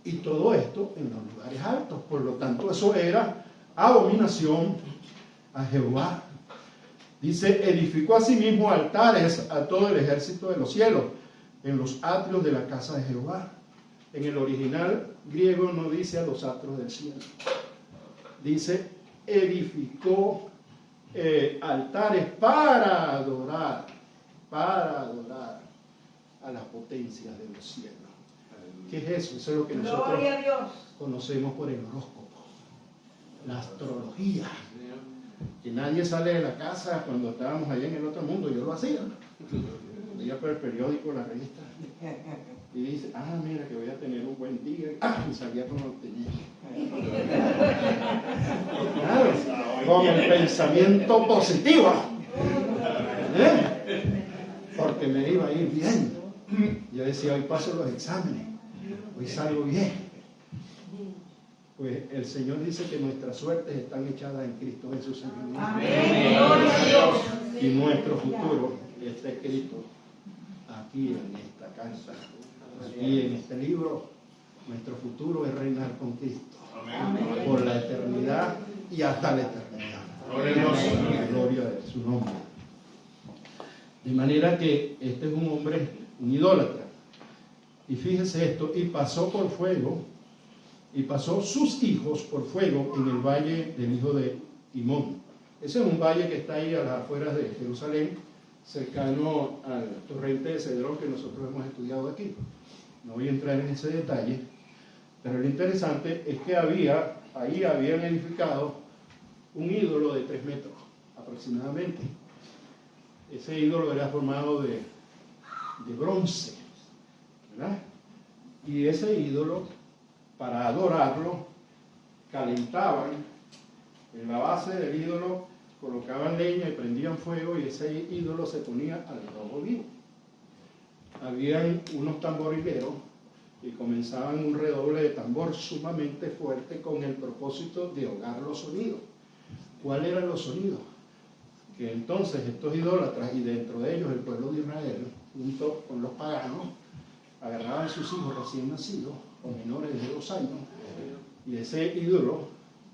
Y todo esto en los lugares altos. Por lo tanto, eso era abominación a Jehová. Dice, edificó a sí mismo altares a todo el ejército de los cielos, en los atrios de la casa de Jehová. En el original griego no dice a los atrios del cielo. Dice, edificó altares para adorar a las potencias de los cielos. ¿Qué es eso? Eso es lo que nosotros conocemos por el horóscopo, la astrología. Que nadie sale de la casa cuando estábamos allá en el otro mundo, yo lo hacía. Leía por el periódico, la revista, y dice, mira que voy a tener un buen día, y salía como lo tenía. Claro, con el pensamiento positivo, porque me iba a ir bien. Yo decía, hoy paso los exámenes, hoy salgo bien. Pues el Señor dice que nuestras suertes están echadas en Cristo Jesús. Amén. Y nuestro futuro está escrito aquí en esta carta, aquí en este libro. Nuestro futuro es reinar con Cristo. Amén. Por la eternidad y hasta la eternidad. Gloria a su nombre. De manera que este es un hombre, un idólatra. Y fíjese esto, y pasó por fuego. Y pasó sus hijos por fuego en el valle del hijo de Himón. Ese es un valle que está ahí a las afueras de Jerusalén, cercano al torrente de Cedrón que nosotros hemos estudiado aquí. No voy a entrar en ese detalle, pero lo interesante es que ahí habían edificado un ídolo de 3 metros aproximadamente. Ese ídolo era formado de bronce, ¿verdad? Y ese ídolo, para adorarlo, calentaban en la base del ídolo, colocaban leña y prendían fuego, y ese ídolo se ponía al rojo vivo. Habían unos tamborileros y comenzaban un redoble de tambor sumamente fuerte con el propósito de ahogar los sonidos. ¿Cuáles eran los sonidos? Que entonces estos idólatras, y dentro de ellos el pueblo de Israel, junto con los paganos, agarraban a sus hijos recién nacidos, o menores de 2 años, y ese ídolo,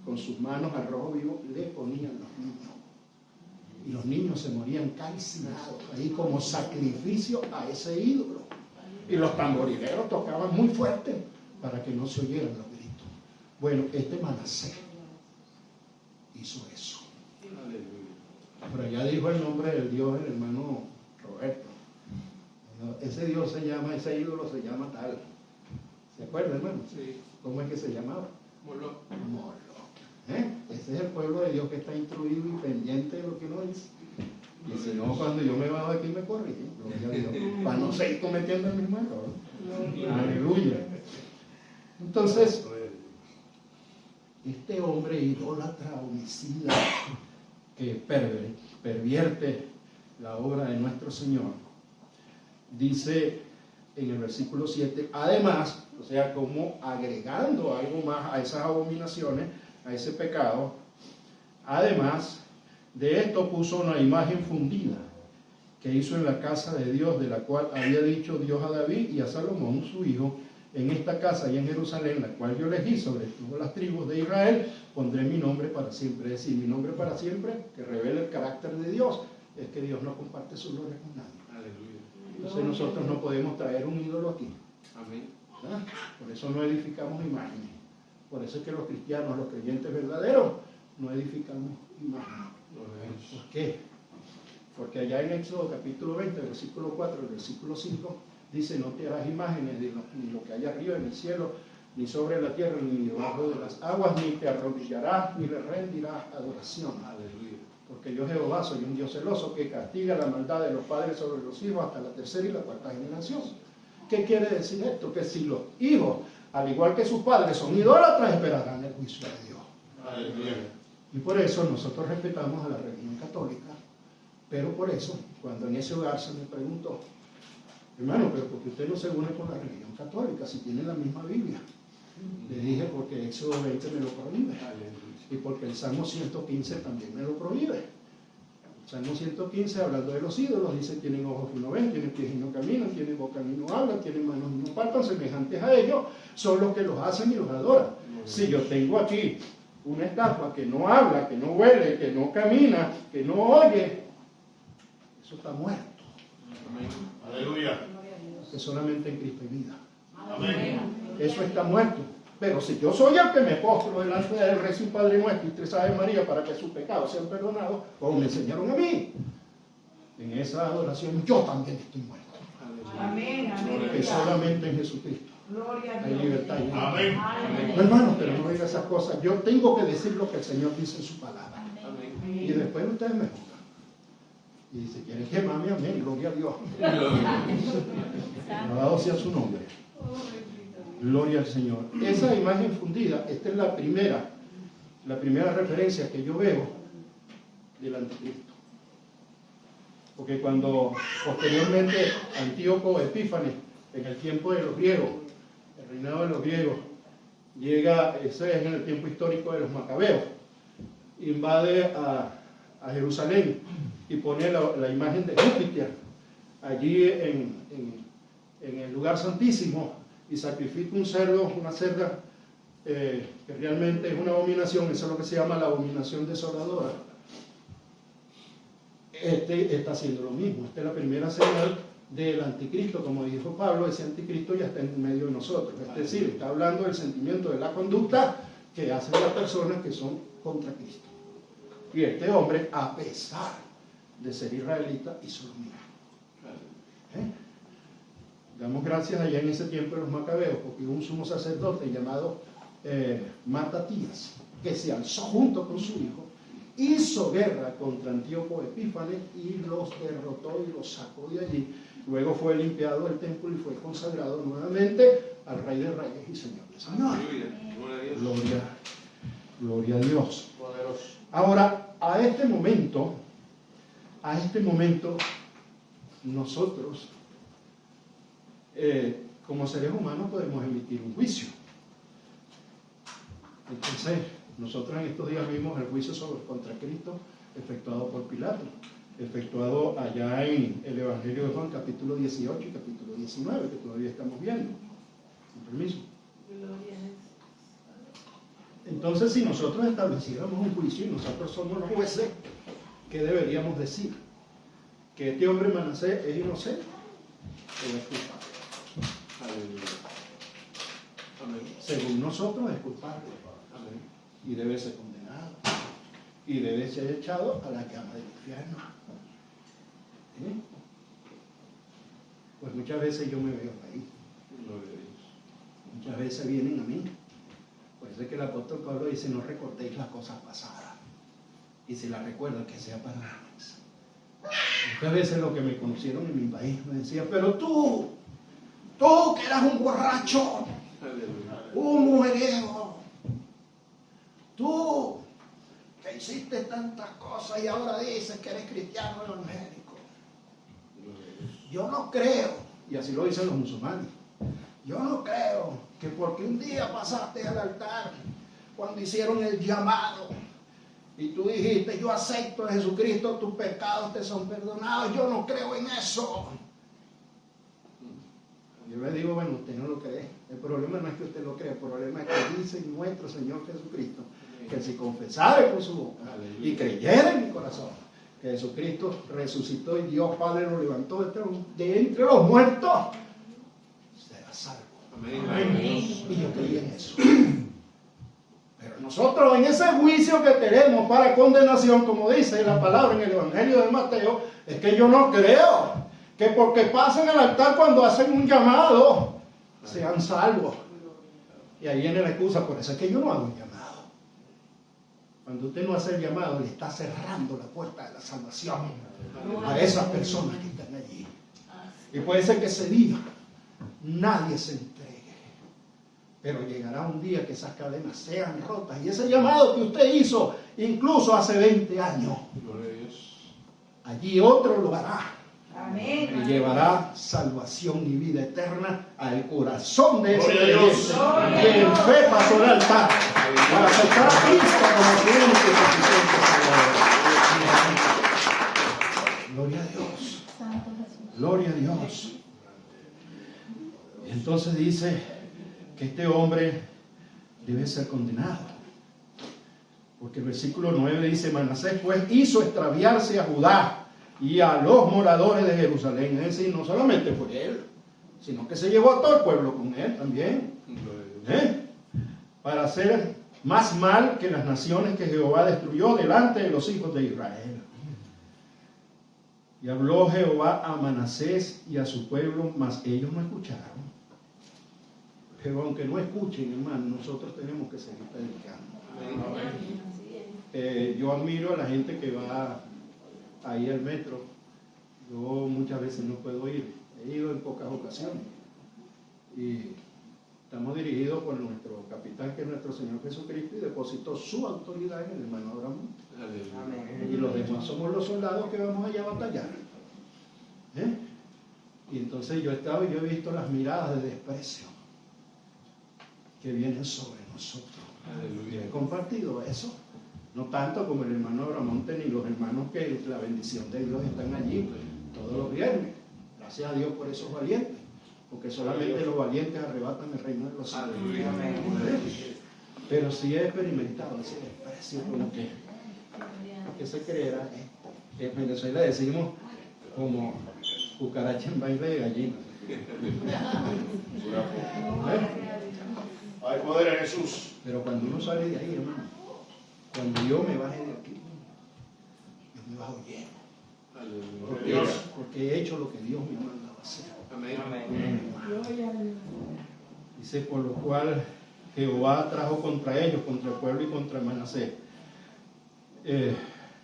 con sus manos al rojo vivo, le ponían los niños. Y los niños se morían calcinados ahí como sacrificio a ese ídolo. Y los tamborileros tocaban muy fuerte para que no se oyeran los gritos. Bueno, este Manasés hizo eso. Pero ya dijo el nombre del Dios el hermano Roberto. Ese Dios se llama, ese ídolo se llama tal. ¿Se acuerda, hermano? Sí. ¿Cómo es que se llamaba? Moloc. Moloc. Ese es el pueblo de Dios que está instruido y pendiente de lo que uno dice. Y si no, cuando yo me bajo aquí me corrigen, para no seguir cometiendo el mismo error. Aleluya. Entonces, este hombre idólatra, homicida, que pervierte la obra de nuestro Señor, dice en el versículo 7, además, o sea, como agregando algo más a esas abominaciones, a ese pecado, además de esto puso una imagen fundida que hizo en la casa de Dios, de la cual había dicho Dios a David y a Salomón su hijo: en esta casa y en Jerusalén, la cual yo elegí sobre todas las tribus de Israel, pondré mi nombre para siempre. Es decir, mi nombre para siempre, que revela el carácter de Dios, es que Dios no comparte su gloria con nadie. Aleluya. Entonces nosotros no podemos traer un ídolo aquí. Amén. ¿Verdad? Por eso no edificamos imágenes. Por eso es que los cristianos, los creyentes verdaderos, no edificamos imágenes. ¿Por qué? Porque allá en Éxodo capítulo 20, versículo 4, el versículo 5, dice: no te harás imágenes de ni lo que hay arriba en el cielo, ni sobre la tierra, ni debajo de las aguas, ni te arrodillarás, ni le rendirás adoración. Aleluya. Porque yo Jehová soy un Dios celoso que castiga la maldad de los padres sobre los hijos hasta la 3ª y la 4ª generación. ¿Qué quiere decir esto? Que si los hijos, al igual que sus padres, son idólatras, esperarán el juicio de Dios. Aleluya. Y por eso nosotros respetamos a la religión católica. Pero por eso, cuando en ese hogar se me preguntó: hermano, pero ¿por qué usted no se une con la religión católica si tiene la misma Biblia? Le dije: porque Éxodo 20 me lo prohíbe. Y porque el Salmo 115 también me lo prohíbe. El Salmo 115, hablando de los ídolos, dice: tienen ojos y no ven, tienen pies y no caminan, tienen boca y no hablan, tienen manos y no palpan, semejantes a ellos son los que los hacen y los adoran. Si yo tengo aquí una estatua que no habla, que no huele, que no camina, que no oye, eso está muerto. Amén. Aleluya. Que solamente en Cristo hay vida. Amén. Eso está muerto. Pero si yo soy el que me postro delante del rezo un Padre Nuestro y 3 Ave María para que sus pecados sean perdonados, como me enseñaron a mí, en esa adoración yo también estoy muerto. Amén, amén. Porque solamente en Jesucristo Gloria a hay Dios. libertad y vida. Amén. No, hermano, pero no diga esas cosas. Yo tengo que decir lo que el Señor dice en su palabra. Amén. Y después ustedes me juzgan. Y dice: ¿quieren quemarme? Amén, gloria a Dios. Alabado sea su nombre. Gloria al Señor. Esa imagen fundida, esta es la primera referencia que yo veo del anticristo. Porque cuando posteriormente Antíoco Epífanes, en el tiempo de los griegos, el reinado de los griegos, llega, ese es en el tiempo histórico de los macabeos, invade a Jerusalén y pone la imagen de Júpiter allí en el lugar santísimo, y sacrifica un cerdo, una cerda, que realmente es una abominación. Eso es lo que se llama la abominación desoladora. Este está haciendo lo mismo. Esta es la primera señal del anticristo. Como dijo Pablo, ese anticristo ya está en medio de nosotros. Es decir, está hablando del sentimiento, de la conducta que hacen las personas que son contra Cristo. Y este hombre, a pesar de ser israelita, hizo lo mismo. Damos gracias allá en ese tiempo de los macabeos, porque hubo un sumo sacerdote llamado Matatías, que se alzó junto con su hijo hizo guerra contra Antíoco Epífanes y los derrotó y los sacó de allí. Luego fue limpiado el templo y fue consagrado nuevamente al Rey de Reyes y Señor de Señores. Gloria a Dios. Poderoso. Ahora, a este momento, nosotros, como seres humanos, podemos emitir un juicio. Entonces, nosotros en estos días vimos el juicio contra Cristo efectuado por Pilato, efectuado allá en el Evangelio de Juan, capítulo 18 y capítulo 19, que todavía estamos viendo. Con permiso. Entonces, si nosotros estableciéramos un juicio y nosotros somos los jueces, ¿qué deberíamos decir? ¿Que este hombre Manasés es inocente o es culpable? Amén. Según nosotros es culpable Amén. y debe ser condenado y debe ser echado a la llama del infierno. ¿Eh? Pues muchas veces yo me veo ahí, Gloria a Dios. muchas veces vienen a mí. Por eso es que el apóstol Pablo dice: no recordéis las cosas pasadas, y si las recuerdan, que sea para antes. Muchas veces los que me conocieron en mi país me decían: pero tú que eras un borracho, Aleluya. un mujeriego, tú que hiciste tantas cosas y ahora dices que eres cristiano evangélico. Gloria a Dios. Yo no creo, y así lo dicen los musulmanes, yo no creo que porque un día pasaste al altar cuando hicieron el llamado y tú dijiste: yo acepto a Jesucristo, tus pecados te son perdonados, yo no creo en eso. Yo le digo: bueno, usted no lo cree. El problema no es que usted lo crea, el problema es que dice nuestro Señor Jesucristo que si confesare con su boca y creyera en mi corazón que Jesucristo resucitó y Dios Padre lo levantó de entre los muertos, será salvo. Amén. Y yo creí en eso. Pero nosotros, en ese juicio que tenemos para condenación, como dice la palabra en el Evangelio de Mateo, es que yo no creo que porque pasen al altar cuando hacen un llamado sean salvos. Y ahí viene la excusa: por eso es que yo no hago un llamado. Cuando usted no hace el llamado, le está cerrando la puerta de la salvación a esas personas que están allí. Y puede ser que ese día nadie se entregue, pero llegará un día que esas cadenas sean rotas y ese llamado que usted hizo incluso hace 20 años, Gloria a Dios. allí otro lo hará. Amén. Y llevará salvación y vida eterna al corazón de ese Gloria a Dios. creyente que en fe pasó al altar para aceptar a Cristo como su único y suficiente Salvador. Gloria a Dios. Gloria a Dios. Y entonces dice que este hombre debe ser condenado. Porque el versículo 9 dice: Manasés pues hizo extraviarse a Judá y a los moradores de Jerusalén. Es decir, no solamente fue él, sino que se llevó a todo el pueblo con él también. Gloria a Dios. Para hacer más mal que las naciones que Jehová destruyó delante de los hijos de Israel. Y habló Jehová a Manasés y a su pueblo, mas ellos no escucharon. Pero aunque no escuchen, hermano, nosotros tenemos que seguir predicando. Yo admiro a la gente que va ahí al metro. Yo muchas veces no puedo ir, he ido en pocas ocasiones. Y estamos dirigidos por nuestro capitán, que es nuestro Señor Jesucristo, y depositó su autoridad en el hermano Abraham. Aleluya. Y los demás somos los soldados que vamos allá a batallar. Y entonces yo he visto las miradas de desprecio que vienen sobre nosotros. Y he compartido eso. No tanto como el hermano Abramonte ni los hermanos que la bendición de Dios están allí todos los viernes. Gracias a Dios por esos valientes, porque solamente los valientes arrebatan el reino de los cielos. Aleluya. Pero sí he experimentado ese desprecio, como que se creerá. En Venezuela decimos como cucaracha en baile de gallina. Hay poder en Jesús. Pero cuando uno sale de ahí, hermano, cuando yo me baje de aquí, yo me bajo lleno. Aleluya. Porque he hecho lo que Dios me mandaba hacer. Amén. Dice: por lo cual Jehová trajo contra ellos, contra el pueblo y contra Manasés,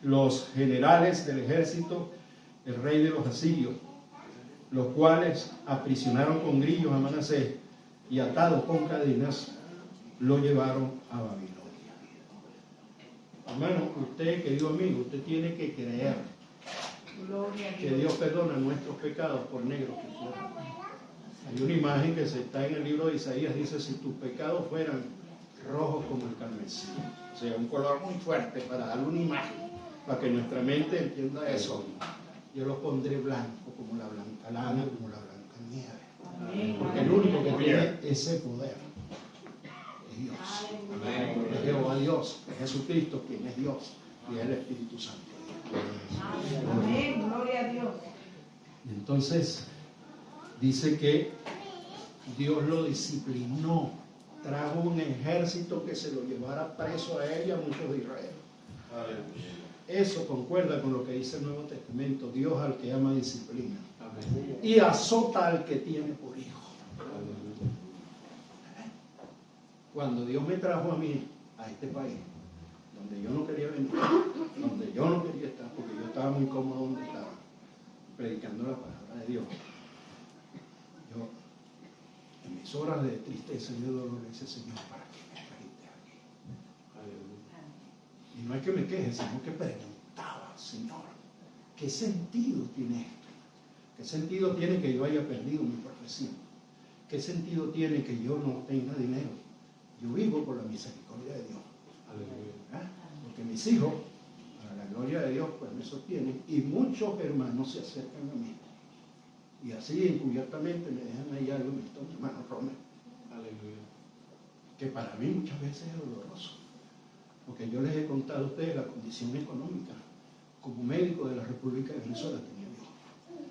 los generales del ejército, el rey de los asirios, los cuales aprisionaron con grillos a Manasés y atado con cadenas, lo llevaron a Babilonia. Hermano, usted, querido amigo, usted tiene que creer que Dios perdona nuestros pecados por negros que fueran. Hay una imagen que está en el libro de Isaías, dice: si tus pecados fueran rojos como el carmesí. O sea, un color muy fuerte para darle una imagen, para que nuestra mente entienda eso. Yo los pondré blanco como la blanca lana, como la blanca nieve. Porque el único que tiene ese poder es Dios. Es Jehová Dios, es Jesucristo quien es Dios y es el Espíritu Santo. Amén, gloria a Dios. Entonces, dice que Dios lo disciplinó, trajo un ejército que se lo llevara preso a él y a muchos de Israel. Eso concuerda con lo que dice el Nuevo Testamento: Dios al que ama disciplina y azota al que tiene por hijo. Cuando Dios me trajo a mí, a este país, donde yo no quería venir, donde yo no quería estar, porque yo estaba muy cómodo donde estaba, predicando la palabra de Dios, yo, en mis horas de tristeza y de dolor, le dije: Señor, ¿para qué me trajiste aquí? Y no es que me queje, sino que preguntaba: Señor, ¿qué sentido tiene esto? ¿Qué sentido tiene que yo haya perdido mi profesión? ¿Qué sentido tiene que yo no tenga dinero? Yo vivo por la misericordia de Dios. Porque mis hijos, para la gloria de Dios, pues me sostienen, y muchos hermanos se acercan a mí. Y así encubiertamente me dejan ahí algo, mi hermano Romer. Que para mí muchas veces es doloroso. Porque yo les he contado a ustedes la condición económica como médico de la República de Venezuela tenía yo.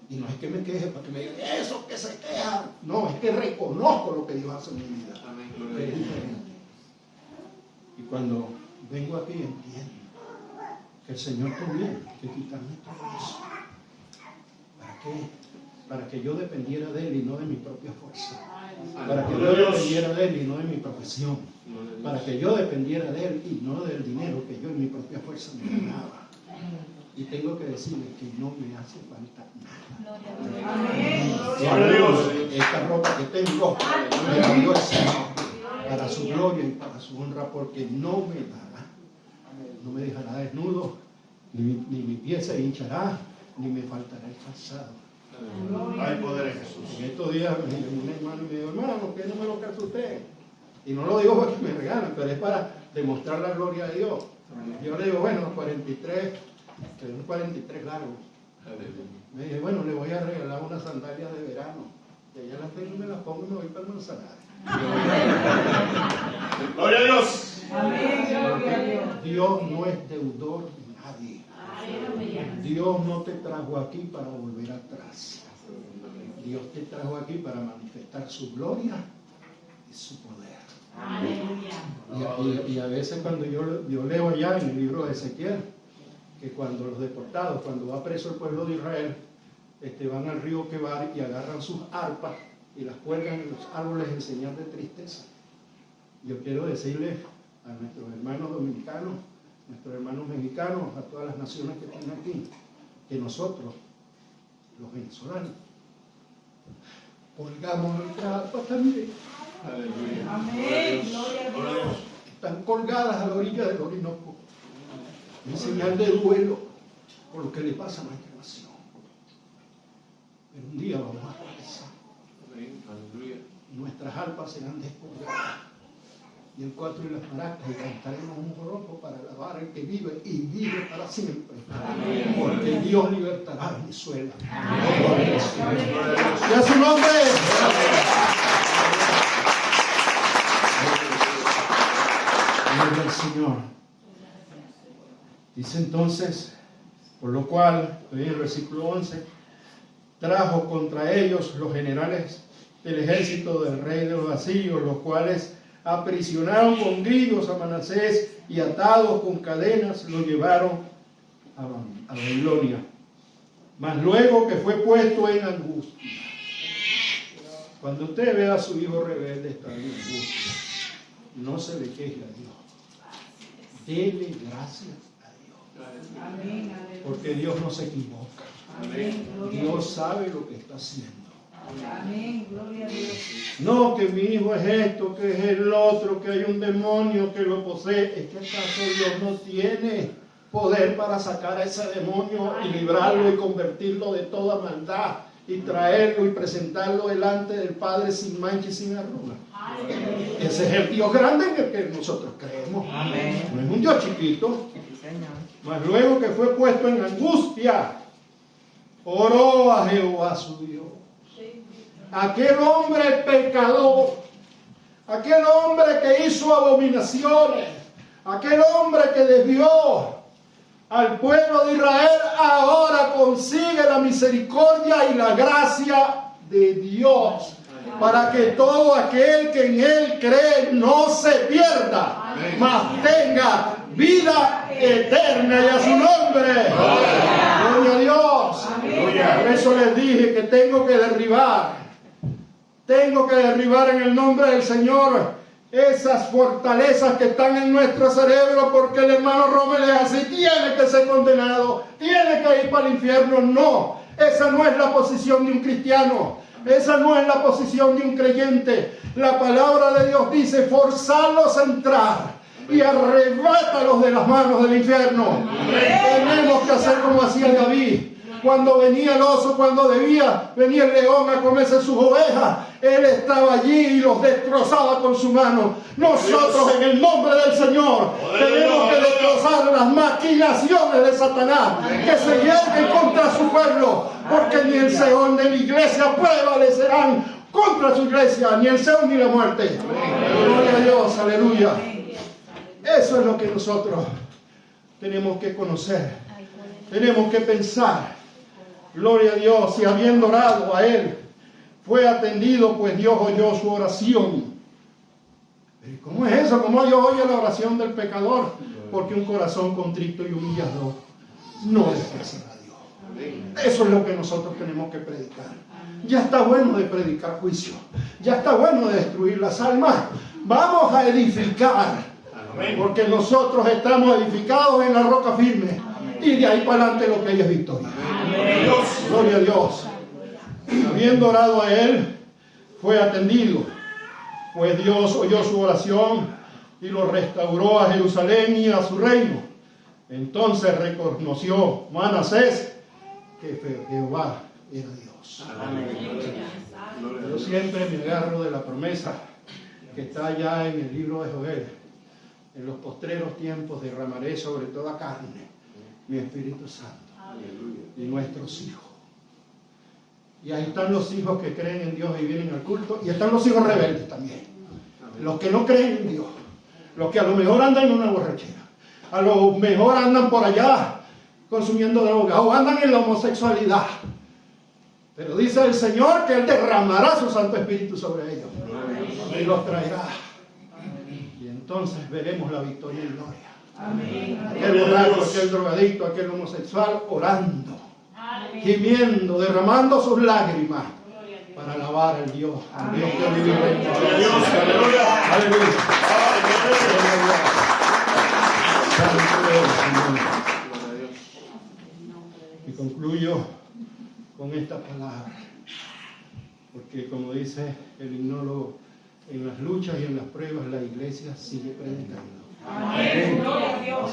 Y no es que me queje para que me digan: eso que se queja. No, es que reconozco lo que Dios hace en mi vida. Que es diferente. Y cuando vengo aquí entiendo que el Señor tuviera que quitarme todo eso. ¿Para qué? Para que yo dependiera de Él y no de mi propia fuerza. Para que yo dependiera de Él y no de mi profesión. Para que yo dependiera de Él y no del dinero que yo en mi propia fuerza me ganaba. Y tengo que decirle que no me hace falta nada. Amén, gloria a Dios. Esta ropa que tengo me la dio el Señor para su gloria y para su honra, porque no me dará, no me dejará desnudo, ni mi pie se hinchará, ni me faltará el calzado. Hay poder en Jesús. En estos días me llamó un hermano y me dijo: hermano, ¿por qué no me lo calza usted? Y no lo digo para que me regalen, pero es para demostrar la gloria de Dios. Yo le digo: bueno, los 43, que son 43 largos. Me dije: bueno, le voy a regalar unas sandalias de verano. Que ya las tengo y me las pongo y me voy para el Manzanares. Gloria a Dios. Amén, gloria a Dios. Dios no es deudor de nadie. Dios no te trajo aquí para volver atrás. Dios te trajo aquí para manifestar su gloria y su poder. Y a veces cuando yo leo allá en el libro de Ezequiel, que cuando los deportados, cuando va preso el pueblo de Israel, van al río Quebar y agarran sus arpas y las cuelgan en los árboles en señal de tristeza. Yo quiero decirles a nuestros hermanos dominicanos, nuestros hermanos mexicanos, a todas las naciones que están aquí, que nosotros, los venezolanos, colgamos nuestras arpas también. Aleluya. Amén, gloria a Dios. Están colgadas a la orilla del Orinoco, en señal de duelo por lo que le pasa a nuestra nación. Pero un día vamos a regresar. Aleluya. Nuestras arpas serán descolgadas, y el cuatro y las maracas, y cantaremos un joropo para alabar al que vive y vive para siempre. Amén. Porque Dios libertará a Venezuela. Amén. ¡Y a su nombre! Gloria al Señor. Dice entonces: por lo cual, estoy en el versículo 11, trajo contra ellos los generales del ejército del rey de los asirios, los cuales aprisionaron con grillos a Manasés y atados con cadenas lo llevaron a Babilonia. Mas luego que fue puesto en angustia. Cuando usted ve a su hijo rebelde estar en angustia, no se le queje a Dios. Dele gracias a Dios. Amén. Porque Dios no se equivoca. Amén. Gloria a Dios Dios. sabe lo que está haciendo. Amén. Gloria a Dios. No, que mi hijo es esto, que es el otro, que hay un demonio que lo posee. ¿Es que acaso Dios no tiene poder para sacar a ese demonio y librarlo y convertirlo de toda maldad y traerlo y presentarlo delante del Padre sin mancha y sin arruga? Ese es el Dios grande en el que nosotros creemos. No es un Dios chiquito. Mas luego que fue puesto en angustia, oró a Jehová su Dios. Aquel hombre pecador, aquel hombre que hizo abominaciones, aquel hombre que desvió al pueblo de Israel, ahora consigue la misericordia y la gracia de Dios, para que todo aquel que en Él cree no se pierda, mas tenga vida eterna. Y a su nombre, gloria a Dios. Por eso les dije que tengo que derribar en el nombre del Señor esas fortalezas que están en nuestro cerebro, porque el hermano Rommel es así, tiene que ser condenado, tiene que ir para el infierno. No, esa no es la posición de un cristiano, esa no es la posición de un creyente. La palabra de Dios dice: forzarlos a entrar y arrebátalos de las manos del infierno. Tenemos que hacer como hacía David. Cuando venía el oso, cuando venía el león a comerse sus ovejas, él estaba allí y los destrozaba con su mano. Nosotros, en el nombre del Señor, tenemos que destrozar las maquinaciones de Satanás que se yerguen contra su pueblo, porque ni el Seón de la iglesia prevalecerán contra su iglesia, ni el Seón ni la muerte. Gloria a Dios, aleluya. Eso es lo que nosotros tenemos que conocer, tenemos que pensar. Gloria a Dios. Y habiendo orado a Él, fue atendido, pues Dios oyó su oración. ¿Cómo es eso? ¿Cómo Dios oye la oración del pecador? Porque un corazón contrito y humillado no despreciará a Dios. Eso es lo que nosotros tenemos que predicar. Ya está bueno de predicar juicio, ya está bueno de destruir las almas. Vamos a edificar, porque nosotros estamos edificados en la roca firme, y de ahí para adelante lo que hay es victoria. Gloria a Dios. Habiendo orado a Él, fue atendido, pues Dios oyó su oración y lo restauró a Jerusalén y a su reino. Entonces reconoció Manasés que Jehová era Dios. Yo siempre me agarro de la promesa que está allá en el libro de Joel: en los postreros tiempos derramaré sobre toda carne mi Espíritu Santo y nuestros hijos. Y ahí están los hijos que creen en Dios y vienen al culto, y están los hijos rebeldes también, los que no creen en Dios, los que a lo mejor andan en una borrachera, a lo mejor andan por allá consumiendo droga, o andan en la homosexualidad. Pero dice el Señor que Él derramará su Santo Espíritu sobre ellos y los traerá, y entonces veremos la victoria y gloria. Aquel borracho, aquel drogadicto, aquel homosexual orando, gimiendo, derramando sus lágrimas para alabar al Dios que vive en el Aleluya. Aleluya. Y concluyo con esta palabra, porque como dice el himnólogo, en las luchas y en las pruebas la iglesia sigue predicando. Amén. Gloria a Dios.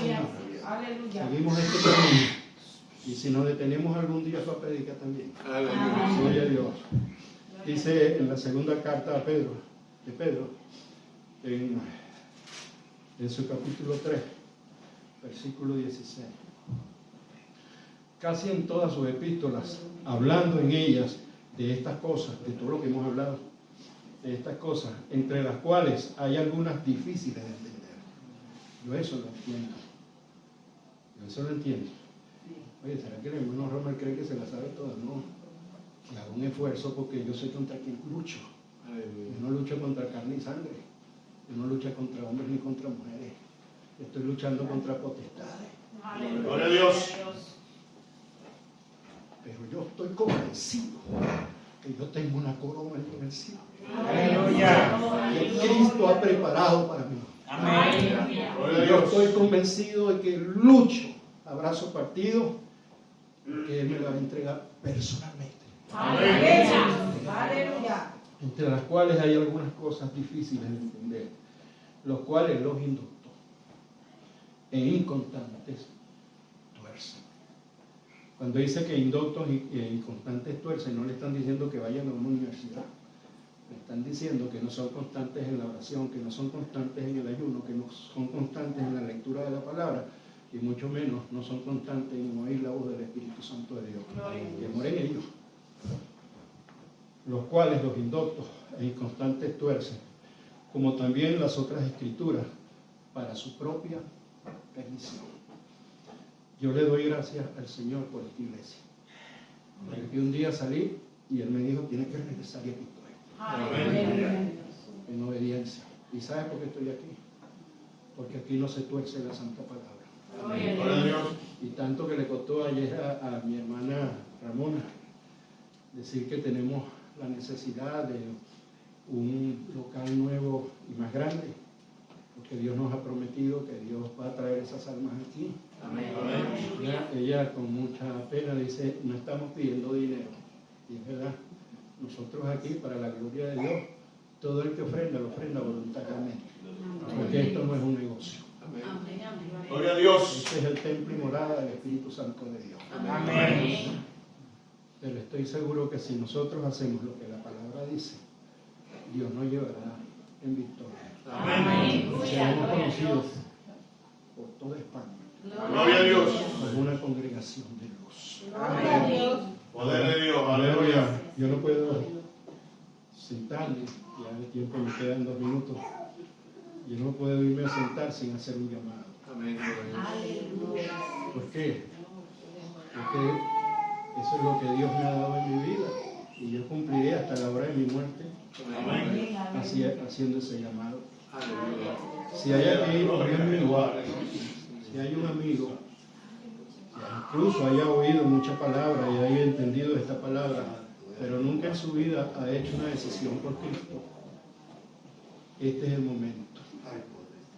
Aleluya. Seguimos este camino, y si nos detenemos algún día su predica también. Gloria a Dios. Dice en la segunda carta de Pedro, en su capítulo 3, versículo 16. Casi en todas sus epístolas, hablando en ellas de estas cosas, de todo lo que hemos hablado, de estas cosas, entre las cuales hay algunas difíciles de entender. Yo eso lo entiendo. Oye, ¿será que el hermano Rommel cree que se la sabe toda? No. Que hago un esfuerzo, porque yo sé contra quién lucho. Yo no lucho contra carne y sangre. Yo no lucho contra hombres ni contra mujeres. Estoy luchando contra potestades. Gloria a Dios. Pero yo estoy convencido que yo tengo una corona en el cielo. Aleluya. Que Cristo ha preparado para mí. Amén. Yo estoy convencido de que lucho abrazo partido, que Él me la va a entregar personalmente. Aleluya. Entre las cuales hay algunas cosas difíciles de entender, los cuales los inductos e inconstantes tuercen. Cuando dice que inductos e inconstantes tuercen, no le están diciendo que vayan a una universidad. Le están diciendo que no son constantes en la oración, que no son constantes en el ayuno, que no son constantes en la lectura de la palabra, y mucho menos no son constantes en oír la voz del Espíritu Santo de Dios, que mora en ellos. Los cuales los inductos e inconstantes tuercen, como también las otras escrituras, para su propia perdición. Yo le doy gracias al Señor por esta iglesia. Porque un día salí y Él me dijo, tienes que regresar y aquí estoy. En obediencia. ¿Y sabe por qué estoy aquí? Porque aquí no se tuerce la santa palabra. Gloria a Dios. Y tanto que le costó ayer a mi hermana Ramona decir que tenemos la necesidad de un local nuevo y más grande, porque Dios nos ha prometido que Dios va a traer esas almas aquí. Ella con mucha pena dice, no estamos pidiendo dinero, y es verdad, nosotros aquí para la gloria de Dios, todo el que ofrenda lo ofrenda voluntariamente, porque esto no es un negocio. Gloria a Dios. Este es el templo y morada del Espíritu Santo de Dios. Amén. Pero estoy seguro que si nosotros hacemos lo que la palabra dice, Dios nos llevará en victoria. Amén. Seremos conocidos por toda España Gloria a Dios. como una congregación de luz. Poder de Dios. Aleluya. Aleluya. Yo no puedo sentarme, ya el tiempo me quedan 2 minutos. Yo no puedo irme a sentar sin hacer un llamado. Amén. ¿Por qué? Porque eso es lo que Dios me ha dado en mi vida y yo cumpliré hasta la hora de mi muerte haciendo ese llamado. Aleluya. Si hay aquí un amigo, si hay un amigo que incluso haya oído mucha palabra y haya entendido esta palabra, pero nunca en su vida ha hecho una decisión por Cristo, este es el momento.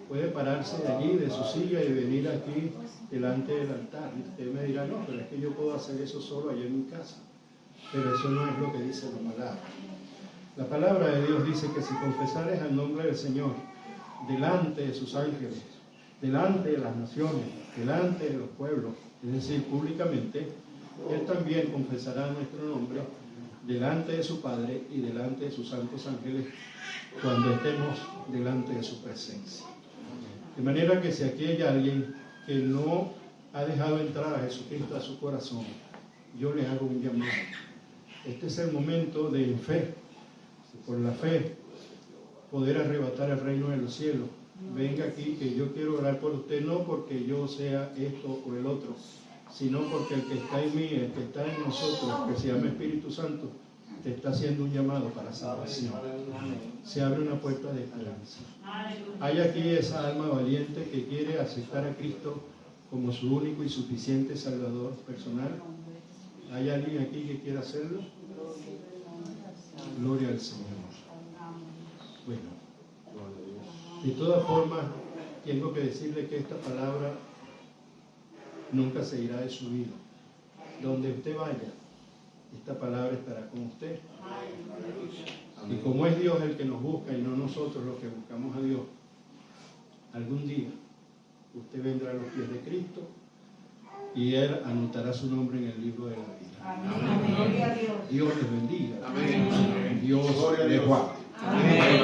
Puede pararse de allí, de su silla, y venir aquí delante del altar. Y usted me dirá, no, pero es que yo puedo hacer eso solo allá en mi casa. Pero eso no es lo que dice la palabra. La palabra de Dios dice que si confesares el nombre del Señor delante de sus ángeles, delante de las naciones, delante de los pueblos, es decir, públicamente, Él también confesará nuestro nombre delante de su Padre y delante de sus santos ángeles cuando estemos delante de su presencia. De manera que si aquí hay alguien que no ha dejado entrar a Jesucristo a su corazón, yo le hago un llamado. Este es el momento de en fe, por la fe, poder arrebatar el reino de los cielos. Venga aquí que yo quiero orar por usted, no porque yo sea esto o el otro, sino porque el que está en mí, el que está en nosotros, que se llama Espíritu Santo, te está haciendo un llamado para salvación. Se abre una puerta de esperanza. Hay aquí esa alma valiente que quiere aceptar a Cristo como su único y suficiente Salvador personal. ¿Hay alguien aquí que quiera hacerlo? Gloria al Señor. Bueno, de todas formas, tengo que decirle que esta palabra nunca se irá de su vida. Donde usted vaya, esta palabra estará con usted. Y como es Dios el que nos busca y no nosotros los que buscamos a Dios, algún día usted vendrá a los pies de Cristo y Él anotará su nombre en el libro de la vida. Amén. Gloria a Dios. Dios les bendiga. Amén. Dios les guarde. Amén.